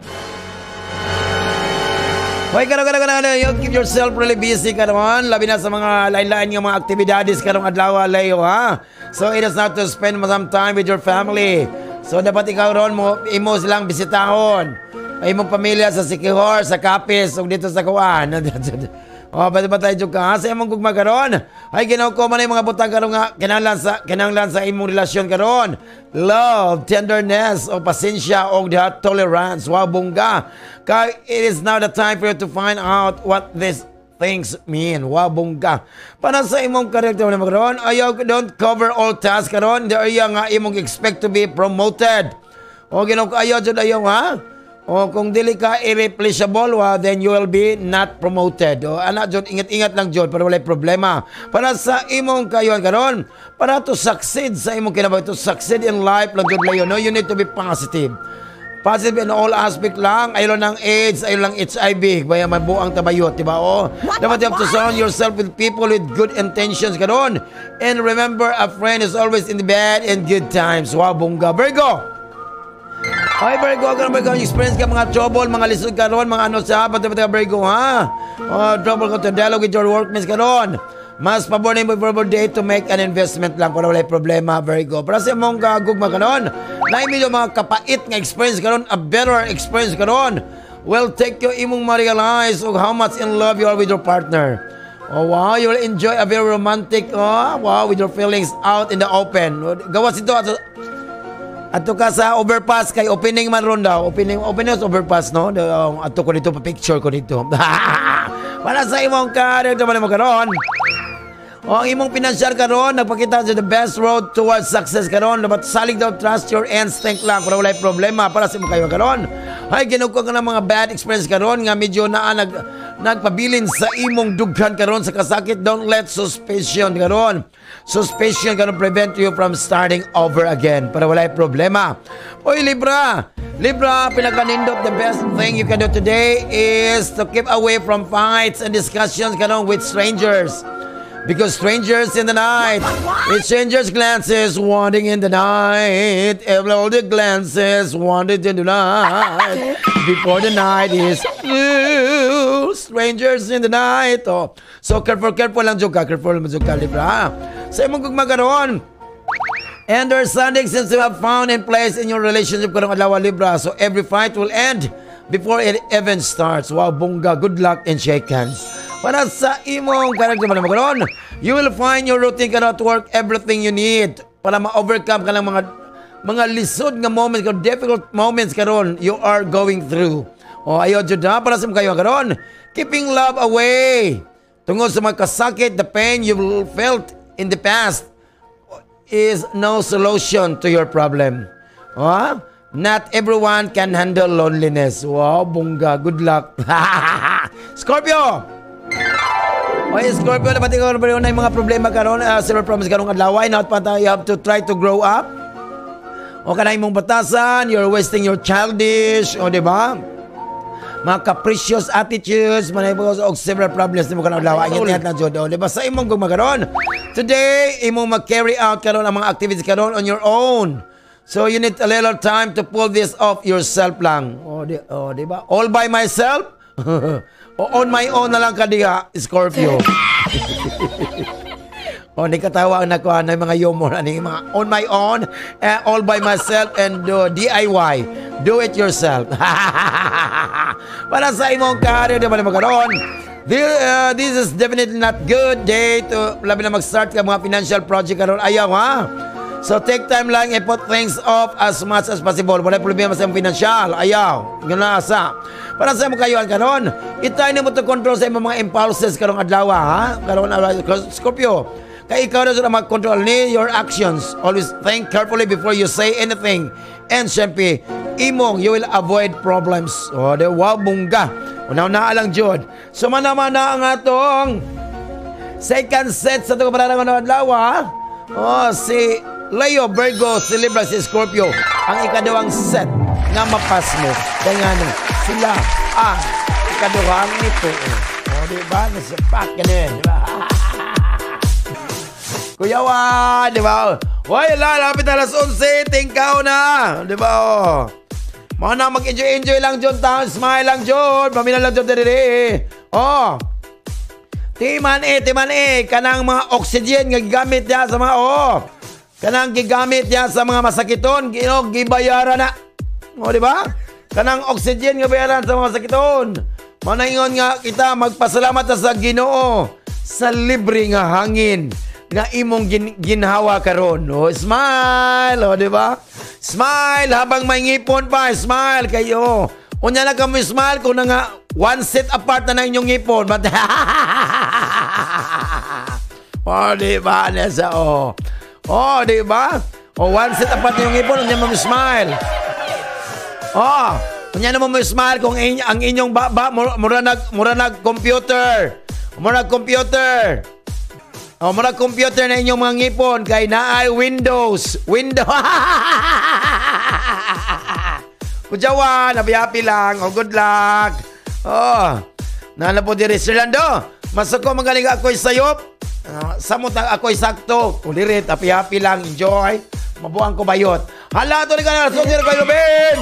Hoy, you keep yourself really busy ka naman. Labi na sa mga lain-lain ng mga aktibidades karong adlaw, Leo, ha? So, it is not to spend some time with your family. So, dapat ikaw ron mo, imo silang bisitahon. Ay, imong pamilya sa Sikihor, sa Capiz, o dito sa Kuan. Ba't tayo dyan ka? Sa imong gugma karon? Ay, ginaw ko man yung mga butang karon nga kinahanglan sa imong relasyon karon. Love, tenderness, o pasensya, o tolerance. Wow, bungga. Kaya it is now the time for you to find out what this things mean. Wabong ka. Para sa imong karakter na magkaroon, ayaw don't cover all tasks karon. The area nga imong expect to be promoted. O ginoo ayaw jud ayaw ha. O kung dili ka irreplaceable, then you will be not promoted. O ana jud ingat-ingat lang jud para walay problema. Para sa imong kayon karon, para to succeed sa imong kinabuhi, to succeed in life lang jud layo, no? You need to be positive. Positive in all aspect lang. Ayaw lang AIDS, ayaw lang HIV. Kaya mabuang tabayot, diba? Dapat you have to surround yourself with people with good intentions karon. And remember, a friend is always in the bad and good times. Wow, bongga. Virgo! Ay, Virgo, Virgo, experience ka mga trouble, mga lisod karon, mga ano sa pati Virgo, ha? Trouble ka to dialogue with your workmates karon. Mas pabor na yung day to make an investment lang kung wala problema, Virgo. Para sa mong gagugma karon, na medyo mga kapait nga experience karon, a better experience karon, will take you imong ma-realize of how much in love you are with your partner. Oh, wow, you will enjoy a very romantic, with your feelings out in the open. Gawas ito ato ka sa overpass kay opening man ron daw. Opening sa overpass, no? Ato ko dito, pa-picture ko dito. Para sa imong karir, ito mo karon. O ang imong financial karon, nagpakita sa the best road towards success karon. Dapat salig daw, trust your instinct lang para walay problema para sa imong kayo karon. Ay, ginugko ka ng mga bad experience karon nga medyo na nagpabilin sa imong dughan karon sa kasakit. Don't let suspicion karon. Suspicion karon prevent you from starting over again para walay problema. Oy, Libra, pinakanindot, the best thing you can do today is to keep away from fights and discussions karon with strangers. Because strangers in the night, it's strangers' glances wanting in the night. All the glances wanted in the night. Before the night is strangers in the night. Oh. So careful lang juga. Careful lang juga, Libra. Sa imong gugmagaron. Understanding seems to have found in place in your relationship karong adlaw, Libra. So every fight will end before it even starts. Wow, bongga. Good luck and shake hands. Para sa imong karakter man magkaroon, you will find your routine cannot work everything you need para ma-overcome ka ng mga lisod nga moments, difficult moments karon you are going through. O ayo jud na para sa kayo karon, keeping love away. Tungod sa mga kasakit, the pain you felt in the past is no solution to your problem. Not everyone can handle loneliness. Wow, bongga. Good luck. Scorpio! Oy, Scorpio, napati ko na yung mga problema karon, silver promise karong adlaw. Not pa you have to try to grow up. O kanay mong batasan, you're wasting your childish, o di ba? Mga capricious attitudes, manay mo og several problems ni mo karong adlaw. Ingat na jud, o di ba? Sa imong gumagaron. Today, imong mag-carry out karon ang mga activities karon on your own. So you need a little time to pull this off yourself lang. O di ba? All by myself? O on my own na lang ka diha, Scorpio. O ni katawa ang nakuha ng mga humor ani mga on my own, all by myself and DIY. Do it yourself. Para sa imong career di ba magkaroon? This is definitely not good day to labi na mag-start ka mga financial project karon. Ayaw ha. So take time lang and put things off as much as possible. Wala problema sa financial. Ayaw. Ganasa. Para sa mga kayoan karon, itry na mo to control sa mga impulses karong adlaw ha. Karong Scorpio. Kaya ikaw na sila mag-control ni your actions. Always think carefully before you say anything. And syempre, imong you will avoid problems. O, de wow, bungga. Unaw-na lang jud. So mana-mana ang atong second set sa itong parang adlaw ha. O, si Leo, Virgo, si Libra, si Scorpio. Ang ikadawang set nga mapas mo. Kaya nga sila ang ikadawang nito. O, diba? Nasipak ka din, diba? Kuyawan, diba? Hoy, lalapit na alas 11, tingkaw na. Diba? Mga na mag-enjoy lang dyan, smile lang dyan, pamina lang dyan, diri. Oh, timan kanang mga oxygen nga gigamit niya sa mga, kanang gigamit niya sa mga masakiton, gibayaran na. O, diba? Kanang oxygen nga bayaran sa mga masakiton. Manaingon nga kita, magpasalamat sa Ginoo sa libre nga hangin nga imong ginhawa karon. O, smile, o, diba? Smile habang may ngipon pa, smile kayo. Unya na kami smile kung na nga 1 set apart na inyong ngipon. But diba? Nasa, diba? 1 set apart na inyong ngipon, unya mo smile. Unya na mo smile kung ang inyong baba, mura nag-computer. Mura computer na inyong mga ngipon kay naay Windows. Kujawan, happy lang. Good luck. Nana po diri Sir Lando. Masako magaling ako'y sayop. Samot ako'y sakto. Ulirit, happy lang. Enjoy. Mabuang ko bayot. Hala, ito rin ka na. Sosir kayo, Ben.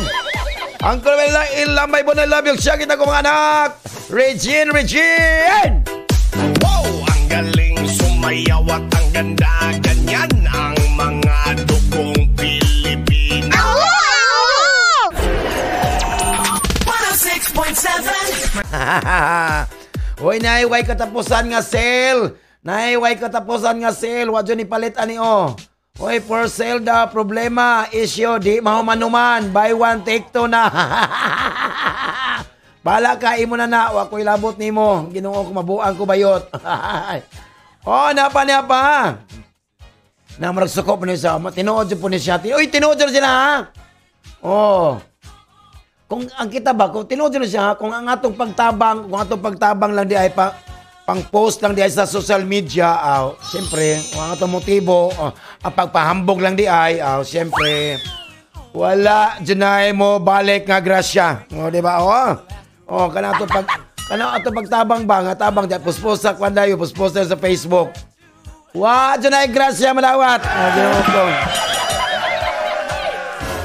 Uncle Bella, ilambay po na love you. Siya kita ko mga anak. Regine. Wow, ang galing sumayaw at ang ganda. Ganyan ang mga dugong Pilipino. 106.7 Hoy, naiway katapusan nga sale. Wadyo ni palit ani Hoy, for sale daw. Problema, issue, di mahumanuman. Buy one, take two na. Bala ka, imo na. Wako'y labot ni mo. Ginoo ko, mabuang ko bayot. Napa. Na maragsuko po niya siya. Tinuod po niya siya. Uy, tinuod siya ha. Kung ang kita ba, kung tinuod siya, kung ang atong pagtabang lang di ay pang-post lang di ay sa social media, siyempre, kung ang atong motibo, ang pagpahambog lang di ay, siyempre, wala, dyan mo balik nga grasya. Diba? Kana atong pagtabang ba, nga tabang di, puspos sa kwandayo, puspos sa Facebook. Dyan ay grasya malawat.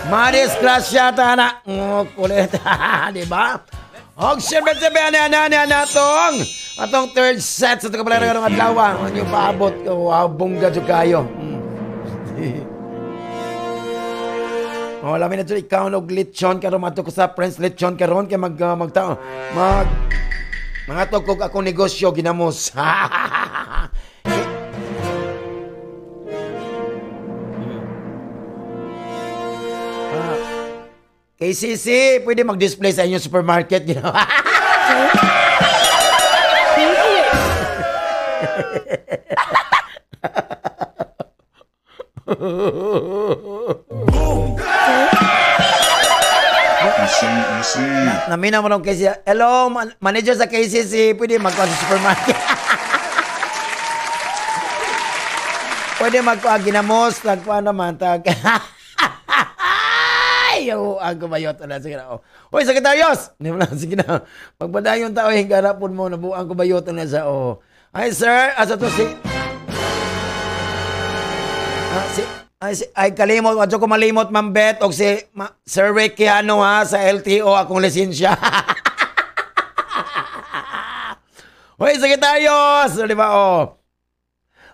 Maris grasya tana. Kulit. Diba? Siyempre atong third set sa tagapalera ng adlaw. Ano yung paabot ko? Bongga dyan kayo. Lamin na dyan ikaw ng lechon karon mato ko sa Prince lechon karon kaya mga tugkog akong negosyo ginamos. KCC, pwede mag-display sa inyong supermarket. Namina mo nung KCC. Hello, manager sa KCC. Pwede magkuha sa supermarket. Pwede magkuha ginamos. Tagkuha naman. Ang kumayot na. Sige na. Hoy, Sekretarios! Sige na. Magbadayon tao, hingarapon mo. Nabuang kumayot na sa Ay, sir. Asa to si... Ay, kalimot. Wadyo ko malimot, Ma'am Bet. O si Sir Ricky, sa LTO, akong lisensya. Hoy, Sekretarios! Di ba,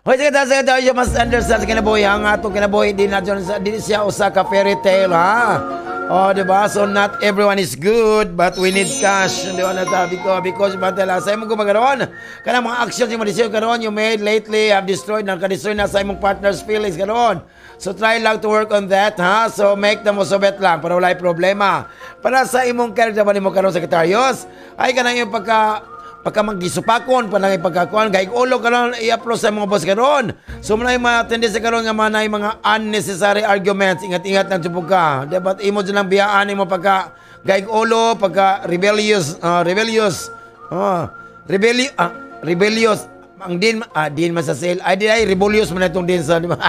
Hoy, Sekretarios, mas understand sa kinabuhi. Ang atong kinabuhi, di siya usa ka fairy tale, diba? So, not everyone is good, but we need cash. Di ba nasabi ko? Because, batala, sa imong gumagaroon, kanang mga actions yung madisyo karoon, you made lately, have destroyed, naka-destroy na sa imong partner's feelings karoon. So, try lang to work on that, So, make the most of it lang, para wala'y problema. Para sa imong character ba ni mo karoon, Sekretarios, ay kanang yung pagka maggisupakon, panang ipagkakuan, gaig ulo karon i-upload sa mga boss karon. So muna yung mga tendency karon nga manay mga unnecessary arguments. Ingat-ingat lang jud ka. Dapat imo dyan lang biyaan imo pagka gaig ulo, pagka rebellious. Ang din man sa sale. Ay rebellious man itong din sa, di ba?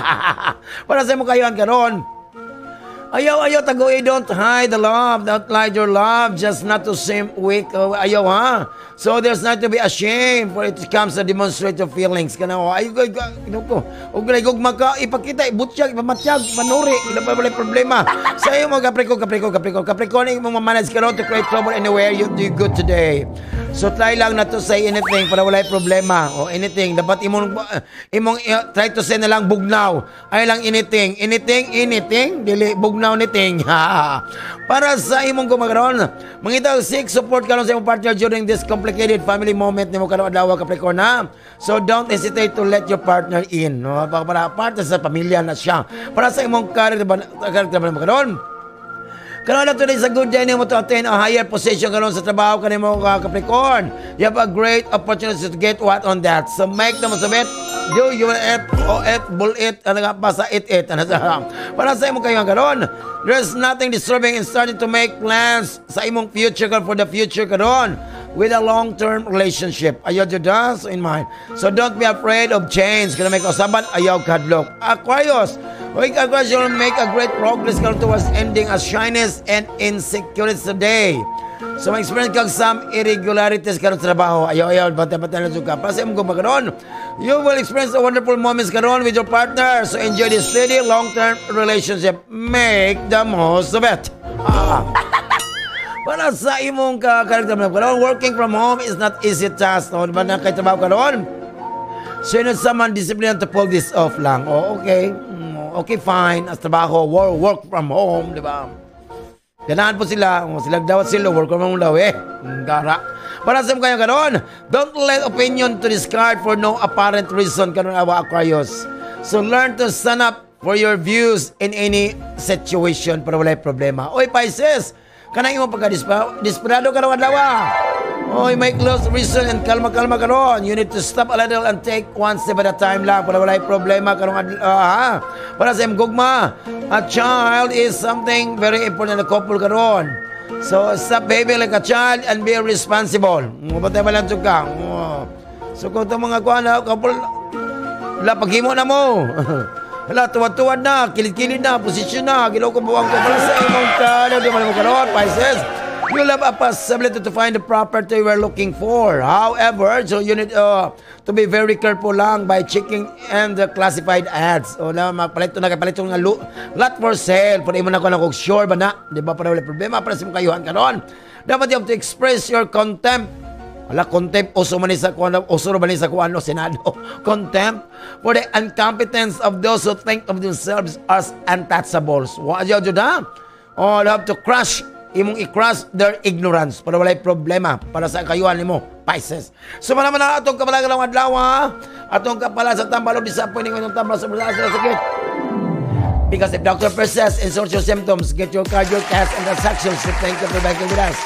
Para sa imo kayuhan karon. Ayaw, tagoy, don't hide the love, don't hide your love, just not to seem weak. Ayaw, So there's not to be ashamed for it comes to demonstrate your feelings. Ayaw, ug maka ipakita, ibutsyag, ipamatsyag, manuri, ila pa wala problema. Sa iyo mga Capricorn, imong mamanage karon to create trouble anywhere you do good today. So try lang not to say anything para wala problema o anything. Dapat imong try to say na lang bugnaw. Ay lang anything, dili bugnaw anything. Para sa imong gumagaron, mangitaw seek support karon sa imong partner during this complicated family moment nimo karon adlaw Capricorn So don't hesitate to let your partner in. No? Para partner sa pamilya na siya. Para sa imong karakter ba karon. Karon na today sa good day mo to attain a higher position karon sa trabaho kanimo Capricorn. You have a great opportunity to get what on that. So make the most of it. Do you will bull it, ano nga pa sa it, ano sa para sa imo kayo karon. There's nothing disturbing in starting to make plans sa imong future for the future karon with a long-term relationship. Ayaw dyan das in mind. So don't be afraid of change. Kaya may kausaban, ayaw kadlok. Aquarius, Aquarius, you'll make a great progress towards ending a shyness and insecurity today. So may experience kang some irregularities karon sa trabaho. Ayaw, bata-bata na suka. Para sa imong gumagaroon, you will experience a wonderful moments karon with your partner. So enjoy this steady, long-term relationship. Make the most of it. Para sa imong karakter mo karon, working from home is not easy task. No, ba na kay trabaho karon? So you need someone disciplined to pull this off lang. Oh, okay. Okay, fine. As trabaho, work from home, di ba? Ganahan po sila. Sila dawat sila, work from home daw Gara. Para sa mga karon, don't let opinion to discard for no apparent reason karon awa Aquarius. So learn to stand up for your views in any situation para walay problema. Oy, Pisces! Kanang imong pagka-desperado karon adlaw. Oy, make close reason and kalma karon. You need to stop a little and take one step at a time lang para walay problema karon Para sa imong gugma, a child is something very important in a couple karon. So stop behaving like a child and be responsible. Mabantay ba lang ka? So kung ito mga couple, paghimo na mo. Hala, tuwad-tuwad na, kilid-kilid na, posisyon na, ginoko buwang ko pala sa imong di mo karoon, Pisces. You'll have a possibility to find the property you are looking for. However, so you need to be very careful lang by checking and the classified ads. O na, magpalito nga lot for sale. Pwede mo na ko sure ba na? Di ba, para wala problema, para sa imong kayuhan karoon. Dapat you have to express your contempt. Wala, contempt, uso ba ni sa kuano, Senado? Contempt for the incompetence of those who think of themselves as untouchables. Wala dyan ha? Oh, you have to crush, i-crush their ignorance para walay problema para sa kayuhan ni mo, Pisces. So, manaman na atong kapala ng adlaw, ha? Atong kapala sa tambalo, disappointing yung tambalo sa sakit. Because if doctor persists and sorts your symptoms, get your cardio test and transactions to thank you for banking with us.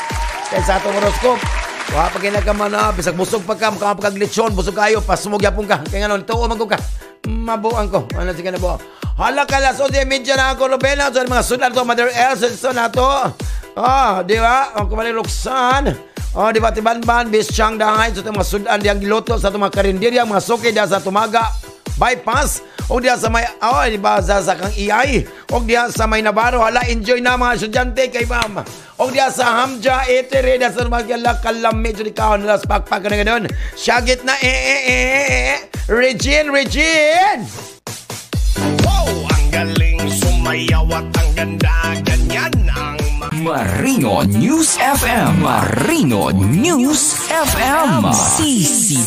Kaya sa atong horoscope, pag ginagaman na, bisag busog pa ka, makapag-glitson, busog kayo, pasumog yapong ka. Kaya nga nun, tuo magog ka. Mabuang ko. Ano sige na po? Hala ka las, o di medya na ako, Robena. So, mga sudan to, Mother Elsa, so na to. Di ba? Ang kumali Roxanne. Di ba, Tibanban, Bisyang Dahay. So, mga sudan, diyang giloto sa mga karinderya, mga suki, diya sa tumaga, bypass. O diya sa may, di ba, sa kang iyay. O diya sa may Navarro, hala, enjoy na mga estudyante kay Mama. O diya sa Hamja, etere, diya sa mga kalami, so di kao nalas, pakpak na gano'n. Syagit na, Regine! Wow, ang galing sumayaw at ang ganda, ganyan ang Marino News FM. Marino News FM. Sisi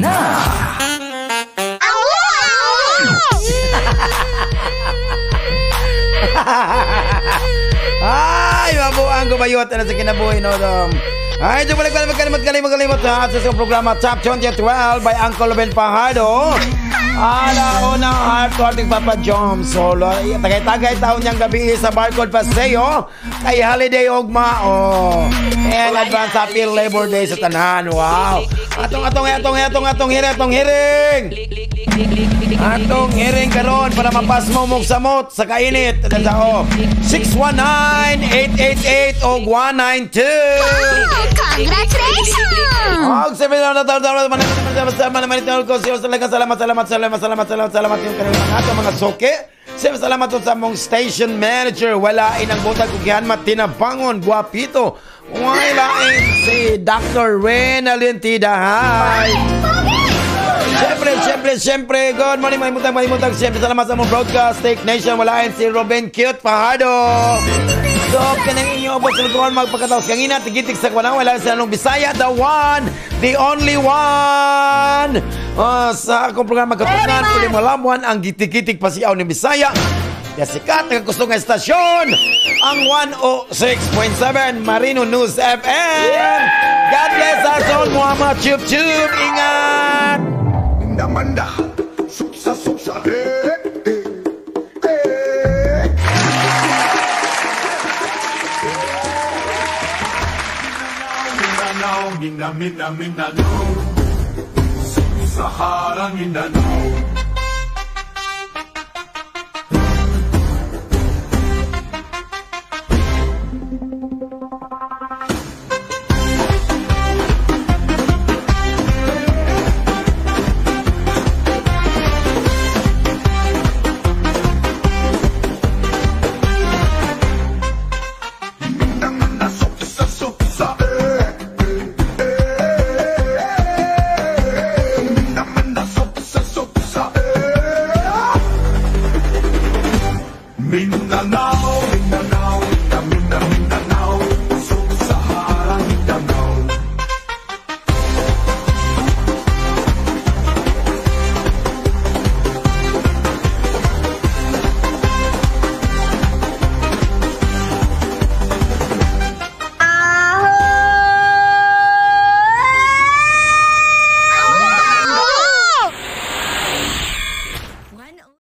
na. Ay, mabuang gumayot na sa kinabuhi, no? Ay, ito balik magkalimot ha sa isang programa Top 2012 by Uncle Ben Fajardo. Unang heart to ating Papa Jom Solo. Tagay-tagay taon niyang gabi sa Barcode Paseo kay Holiday Ogma. And advance happy Labor Day sa tanan. Wow. Atong hiring. Atong hiring karon para mapasmo mong samot sa kainit. 619-888-192. Congratulations! Og sabi na salamat yung kanila mga soke. Salamat sa mong station manager. Wala inang butag kugihan matinabangon, guapito. Walain si Dr. Renalyn Tidahay. Siyempre, good morning, mahimutang. Siyempre, salamat sa mong broadcast, Take Nation. Walain si Ruben Cute Fajardo. So, kanang inyo po sa lukuhan magpagkataos kangina, tigitik sa kwanang, wala sa anong Bisaya, the one, the only one. Sa akong programa katungan, pwede malamuan ang gitik-gitik pasiyaw ng Bisaya. Sikat, nagkagusto ng estasyon, ang 106.7 Marino News FM. God bless us all, Muhammad Chup. Ingat! Manda, suksa, Mindanao, Mindanao, Sahara, Mindanao. Mindanao.